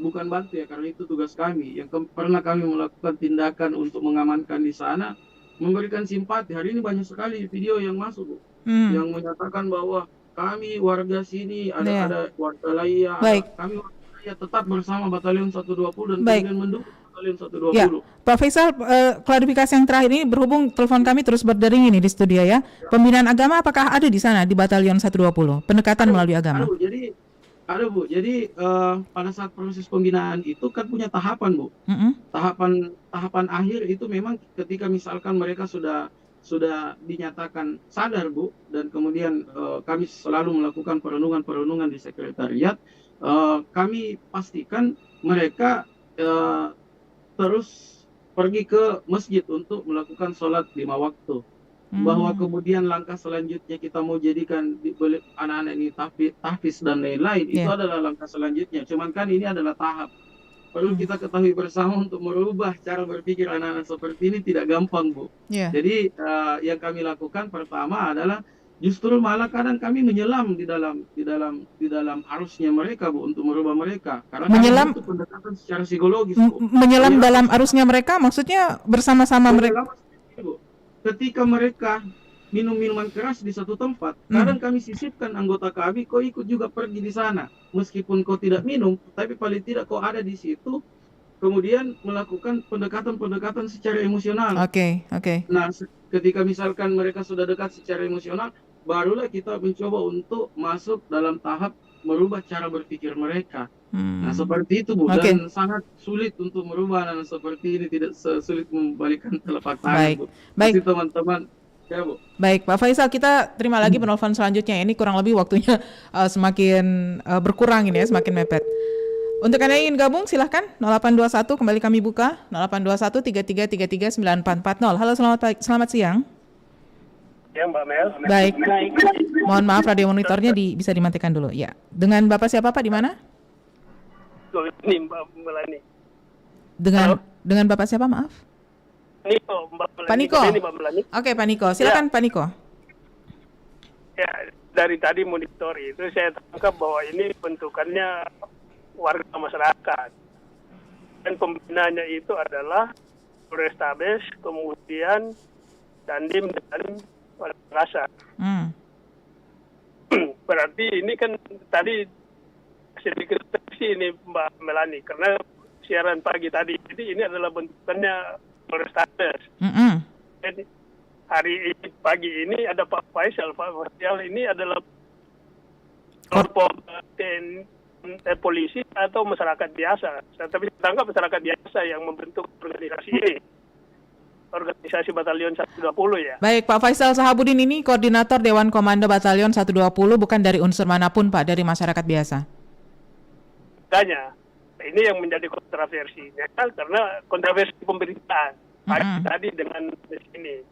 bukan bantu ya, karena itu tugas kami, yang pernah kami melakukan tindakan untuk mengamankan di sana, memberikan simpati. Hari ini banyak sekali video yang masuk, Bu, yang menyatakan bahwa kami warga sini, ada warga lain, kami warga lain tetap bersama Batalion 120 dan kemudian mendukung Batalion 120. Pak Faisal, klarifikasi yang terakhir ini berhubung telepon kami terus berdering ini di studio ya. Pembinaan agama apakah ada di sana di Batalion 120? Pendekatan melalui agama? Ada, Bu. Jadi pada saat proses pembinaan itu kan punya tahapan, Bu. Tahapan akhir itu memang ketika misalkan mereka sudah dinyatakan sadar, Bu, dan kemudian kami selalu melakukan perenungan di sekretariat. Kami pastikan mereka terus pergi ke masjid untuk melakukan sholat 5 waktu. Bahwa kemudian langkah selanjutnya kita mau jadikan anak-anak ini tahfiz dan lain-lain, itu adalah langkah selanjutnya. Cuman kan ini adalah tahap. Perlu kita ketahui bersama untuk merubah cara berpikir anak-anak seperti ini tidak gampang, Bu. Jadi yang kami lakukan pertama adalah justru malah kadang kami menyelam di dalam arusnya mereka, Bu, untuk merubah mereka. Karena menyelam itu pendekatan secara psikologis, Bu. Menyelam dalam arusnya mereka maksudnya bersama-sama mereka. Bu, ketika mereka minum minuman keras di satu tempat, kadang kami sisipkan anggota kami, kau ikut juga pergi di sana. Meskipun kau tidak minum, tapi paling tidak kau ada di situ, kemudian melakukan pendekatan secara emosional. Nah, ketika misalkan mereka sudah dekat secara emosional, barulah kita mencoba untuk masuk dalam tahap merubah cara berpikir mereka. Nah, seperti itu Bu, Oke. dan sangat sulit untuk merubah hal seperti ini, tidak sesulit membalikan telapak tangan Baik. Bu. Baik. Pasti teman-teman, ya Bu. Baik, Pak Faisal, kita terima lagi penelpon selanjutnya. Ini kurang lebih waktunya semakin berkurang ini ya, semakin mepet. Untuk Anda yang ingin gabung, silahkan 0821, kembali kami buka 0821 3333 9440. Halo, selamat siang. Ya Mbak Mel. Baik. Mohon maaf, radio monitornya bisa dimatikan dulu. Ya. Dengan Bapak siapa Pak, di mana? Ini Mbak Melani. Dengan Bapak siapa, maaf? Niko, Mbak Melani. Pak Niko. Ini Mbak Melani. Oke, Pak Niko. Silakan Pak Niko. Ya, dari tadi monitor itu saya tangkap bahwa ini bentukannya warga masyarakat. Dan pembinanya itu adalah Polrestabes, kemudian Dandim dan Makassar. Berarti ini kan tadi sedikit ini Mbak Melani, karena siaran pagi tadi, jadi ini adalah bentukannya Polrestabes. Dan hari ini pagi ini ada Pak Faisal. Pak Faisal ini adalah kelompok polisi atau masyarakat biasa. Tapi saya tangkap masyarakat biasa yang membentuk organisasi ini. Organisasi Batalion 120 ya. Baik, Pak Faisal Sahabudin ini koordinator Dewan Komando Batalion 120, bukan dari unsur manapun Pak, dari masyarakat biasa. Makanya, ini yang menjadi kontroversinya, karena kontroversi pemberitaan. Tadi dengan ini.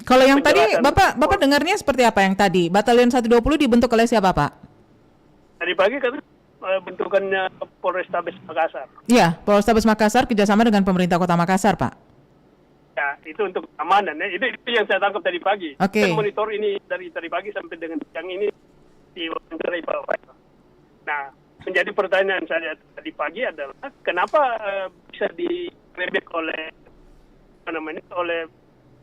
Kalau yang tadi, Bapak dengarnya seperti apa yang tadi? Batalion 120 dibentuk oleh siapa Pak? Tadi pagi kan bentukannya Polrestabes Makassar. Iya, Polrestabes Makassar kerjasama dengan pemerintah Kota Makassar Pak. Ya, itu untuk keamanan ya. Itu yang saya tangkap tadi pagi. Oke. Saya monitor ini dari tadi pagi sampai dengan siang ini diwawancarai Pak Faisal. Nah, menjadi pertanyaan saya tadi pagi adalah kenapa bisa direbek oleh oleh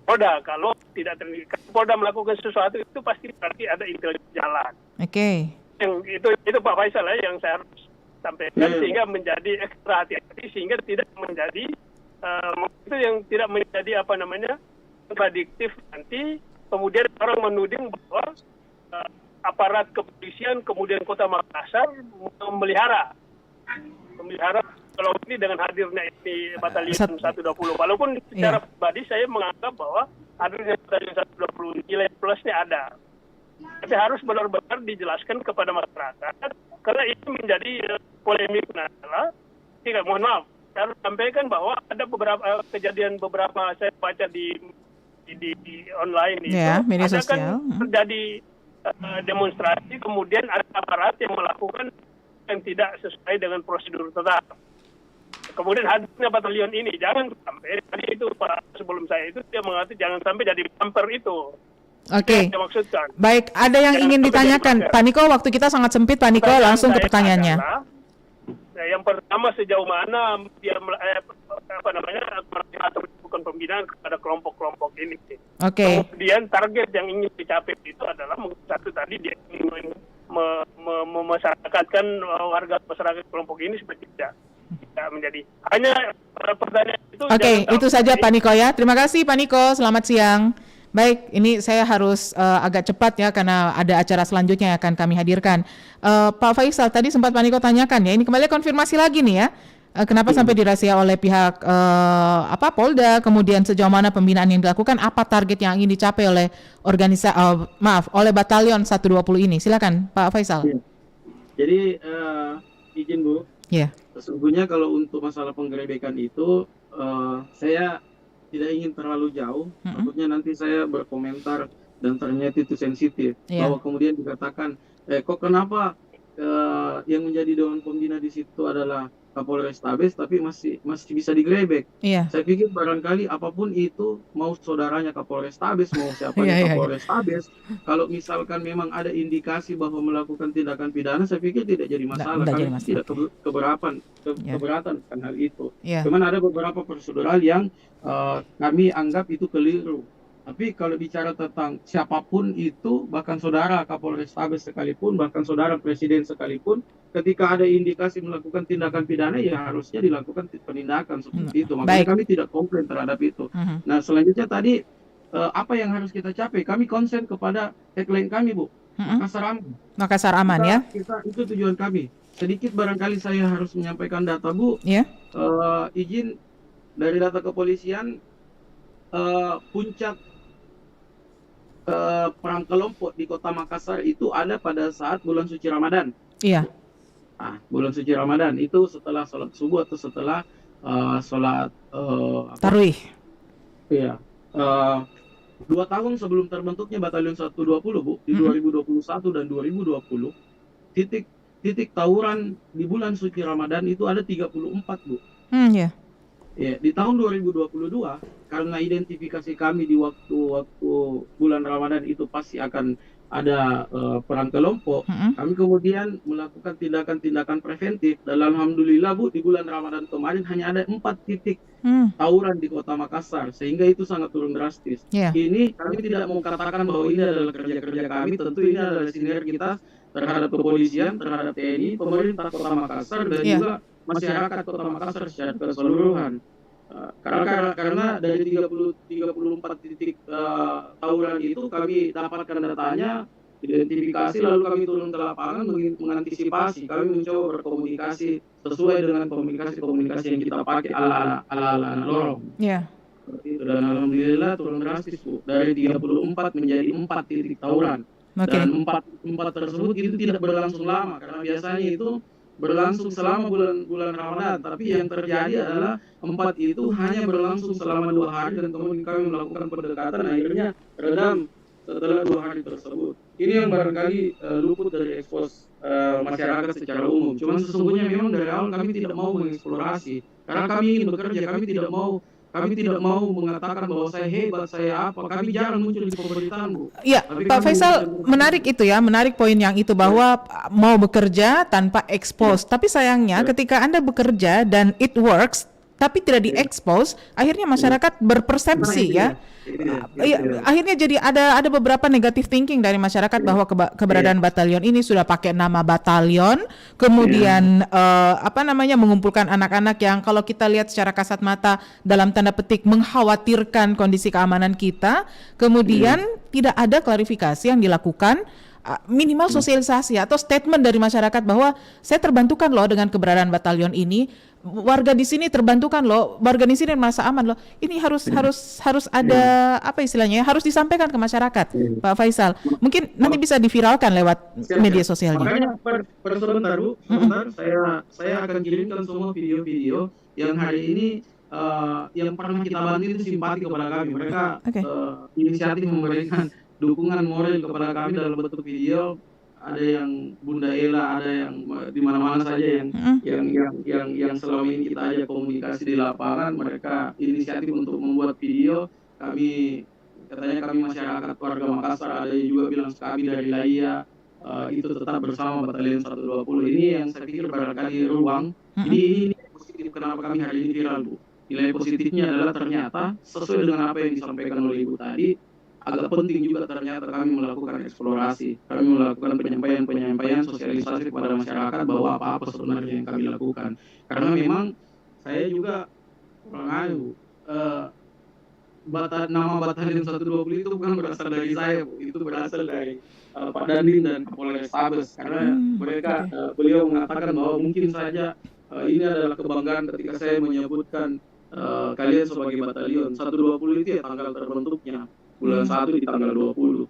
Polda kalau tidak terlihat. Polda melakukan sesuatu itu pasti berarti ada intelijen jalan. Oke. Yang itu Pak Faisal ya yang saya harus sampaikan sehingga menjadi ekstra hati-hati sehingga tidak menjadi itu yang tidak menjadi kontradiktif nanti kemudian orang menuding bahwa aparat kepolisian kemudian Kota Makassar memelihara kalau ini dengan hadirnya ini Batalion 120 walaupun secara pribadi saya menganggap bahwa hadirnya Batalion 120 nilai plusnya ada tapi harus benar-benar dijelaskan kepada masyarakat karena ini menjadi polemik mohon maaf saya harus sampaikan bahwa ada beberapa kejadian saya baca di online itu media ada sosial. Kan terjadi demonstrasi kemudian ada aparat yang melakukan yang tidak sesuai dengan prosedur tetap. Kemudian hadirnya batalion ini jangan sampai tadi itu Pak sebelum saya itu dia mengatakan jangan sampai jadi bumper itu. Oke. Yang maksudkan. Baik, ada yang ingin ditanyakan. Pak Niko, waktu kita sangat sempit. Pak Niko, langsung ke pertanyaannya. Yang pertama sejauh mana dia atau bukan pembinaan kepada kelompok-kelompok ini. Oke. Kemudian target yang ingin dicapai itu adalah satu tadi dia ingin memasyarakatkan warga masyarakat kelompok ini seperti tidak menjadi hanya pertanyaan itu. Oke, itu saja Pak Niko ya. Terima kasih Pak Niko. Selamat siang. Baik, ini saya harus agak cepat ya karena ada acara selanjutnya yang akan kami hadirkan. Pak Faisal, tadi sempat Pak Niko tanyakan ya, ini kembali konfirmasi lagi nih ya. Kenapa sampai dirahasia oleh pihak Polda, kemudian sejauh mana pembinaan yang dilakukan, apa target yang ingin dicapai oleh oleh Batalion 120 ini. Silakan Pak Faisal. Jadi izin Bu. Iya. Sesungguhnya kalau untuk masalah penggerebekan itu saya tidak ingin terlalu jauh, takutnya nanti saya berkomentar dan ternyata itu sensitif. Bahwa kemudian dikatakan, kok kenapa yang menjadi Dewan Pembina di situ adalah Kapolrestabes, tapi masih bisa digerebek. Saya pikir barangkali apapun itu, mau saudaranya Kapolrestabes, mau siapanya Kapolrestabes, kalau misalkan memang ada indikasi bahwa melakukan tindakan pidana, saya pikir tidak jadi masalah. Kami tidak keberatan kan hal itu. Cuman ada beberapa prosedural yang kami anggap itu keliru. Tapi kalau bicara tentang siapapun itu, bahkan saudara Kapolrestabes sekalipun, bahkan saudara Presiden sekalipun, ketika ada indikasi melakukan tindakan pidana, ya harusnya dilakukan penindakan seperti itu. Makanya kami tidak komplain terhadap itu. Nah, selanjutnya tadi, apa yang harus kita capai? Kami konsen kepada tagline kami, Bu. Makassar aman. Makassar aman ya. Itu tujuan kami. sedikit barangkali saya harus menyampaikan data, Bu. Ya. Izin dari data kepolisian, puncak perang kelompok di Kota Makassar itu ada pada saat bulan suci Ramadan. Iya. Nah, bulan suci Ramadan itu setelah sholat subuh atau setelah sholat Tarawih. Iya. 2 tahun sebelum terbentuknya Batalion 120, Bu, di 2021 dan 2020, titik tawuran di bulan suci Ramadan itu ada 34, Bu. Ya. Ya, di tahun 2022 karena identifikasi kami di waktu bulan Ramadan itu pasti akan ada perang kelompok, kami kemudian melakukan tindakan-tindakan preventif. Dan alhamdulillah, Bu, di bulan Ramadan kemarin hanya ada 4 titik tawuran di Kota Makassar, sehingga itu sangat turun drastis. Yeah. Ini kami tidak mau katakan bahwa ini adalah kerja-kerja kami, tentu ini adalah sinergitas terhadap kepolisian, terhadap TNI, pemerintah Kota Makassar, dan juga masyarakat Kota Makassar secara keseluruhan. Karena dari 34 titik tawuran itu kami dapatkan datanya, identifikasi, lalu kami turun ke lapangan mengantisipasi. Kami mencoba berkomunikasi sesuai dengan komunikasi yang kita pakai ala lorong. Yeah. Dan alhamdulillah turun drastis, Bu, dari 34 menjadi 4 titik tawuran. Okay. Dan 4 tersebut itu tidak berlangsung lama, karena biasanya itu berlangsung selama bulan Ramadan, tapi yang terjadi adalah 4 itu hanya berlangsung selama 2 hari dan kemudian kami melakukan pendekatan, akhirnya redam setelah 2 hari tersebut. Ini yang barangkali luput dari ekspos masyarakat secara umum. Cuman sesungguhnya memang dari awal kami tidak mau mengeksplorasi, karena kami ingin bekerja, kami tidak mau mengatakan bahwa saya hebat, saya apa. Kami jarang muncul di pemerintahan, Bu. Iya, Pak Faisal, menarik itu ya, menarik poin yang itu bahwa mau bekerja tanpa expose. Tapi sayangnya ketika Anda bekerja dan it works, tapi tidak diekspos, akhirnya masyarakat berpersepsi ya. Akhirnya jadi ada beberapa negative thinking dari masyarakat bahwa keberadaan batalion ini sudah pakai nama batalion, kemudian mengumpulkan anak-anak yang kalau kita lihat secara kasat mata dalam tanda petik mengkhawatirkan kondisi keamanan kita, kemudian tidak ada klarifikasi yang dilakukan, minimal sosialisasi atau statement dari masyarakat bahwa saya terbantukan loh dengan keberadaan batalion ini, warga di sini terbantukan loh, warga di sini merasa aman loh. Ini harus ada apa istilahnya ya, harus disampaikan ke masyarakat, Pak Faisal. Mungkin nanti bisa diviralkan lewat media sosialnya. Makanya sebentar, Bu, saya akan kirimkan semua video-video yang hari ini yang pernah kita bantu itu simpati kepada kami. Mereka inisiatif memberikan dukungan moral kepada kami dalam bentuk video. Ada yang Bunda Ella, ada yang di mana-mana saja yang selama ini kita ajak komunikasi di lapangan, mereka inisiatif untuk membuat video. Katanya kami masyarakat warga Makassar, ada yang juga bilang kami dari Laia itu tetap bersama Batalion 120. Ini yang saya pikir barangkali ruang. Ini positif kenapa kami hari ini viral, Bu. Nilai positifnya adalah ternyata sesuai dengan apa yang disampaikan oleh Ibu tadi. Agak penting juga ternyata kami melakukan eksplorasi, kami melakukan penyampaian sosialisasi kepada masyarakat bahwa apa-apa sebenarnya yang kami lakukan. Karena memang saya juga mengaku nama Batalion 120 itu bukan berasal dari saya, Bu. Itu berasal dari Pak Dandim dan Kapolres Tabes, karena beliau mengatakan bahwa mungkin saja ini adalah kebanggaan ketika saya menyebutkan kalian sebagai Batalion 120 itu ya tanggal terbentuknya. Bulan 1 di tanggal 20.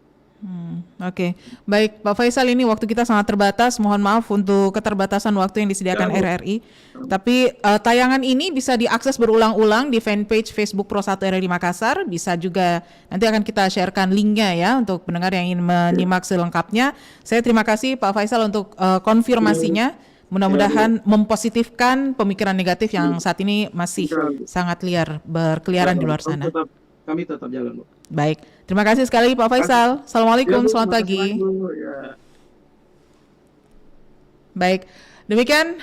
Oke. Baik, Pak Faisal, ini waktu kita sangat terbatas. Mohon maaf untuk keterbatasan waktu yang disediakan RRI. Tapi tayangan ini bisa diakses berulang-ulang di fanpage Facebook Pro 1 RRI Makassar. Bisa juga nanti akan kita sharekan linknya ya untuk pendengar yang ingin menyimak selengkapnya. Saya terima kasih Pak Faisal untuk konfirmasinya. Mudah-mudahan mempositifkan pemikiran negatif yang saat ini masih sangat liar berkeliaran di luar sana. Kami tetap jalan, Bu. Baik, terima kasih sekali Pak Faisal. Assalamualaikum, selamat pagi. Baik, demikian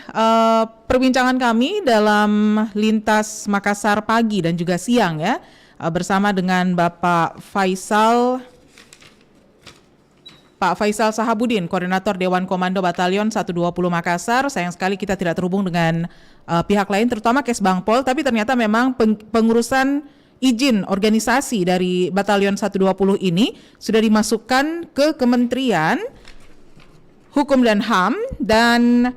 perbincangan kami dalam Lintas Makassar pagi dan juga siang ya, bersama dengan Pak Faisal Sahabudin, Koordinator Dewan Komando Batalion 120 Makassar. Sayang sekali kita tidak terhubung dengan pihak lain, terutama Kesbangpol, tapi ternyata memang pengurusan izin organisasi dari Batalion 120 ini sudah dimasukkan ke Kementerian Hukum dan HAM, dan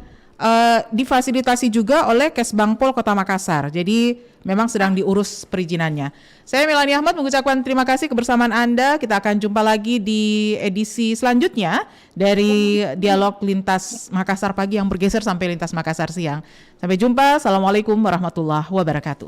difasilitasi juga oleh Kesbangpol Kota Makassar. Jadi memang sedang diurus perizinannya. Saya Melani Ahmad mengucapkan terima kasih kebersamaan Anda. Kita akan jumpa lagi di edisi selanjutnya dari Dialog Lintas Makassar Pagi yang bergeser sampai Lintas Makassar Siang. Sampai jumpa. Assalamualaikum warahmatullahi wabarakatuh.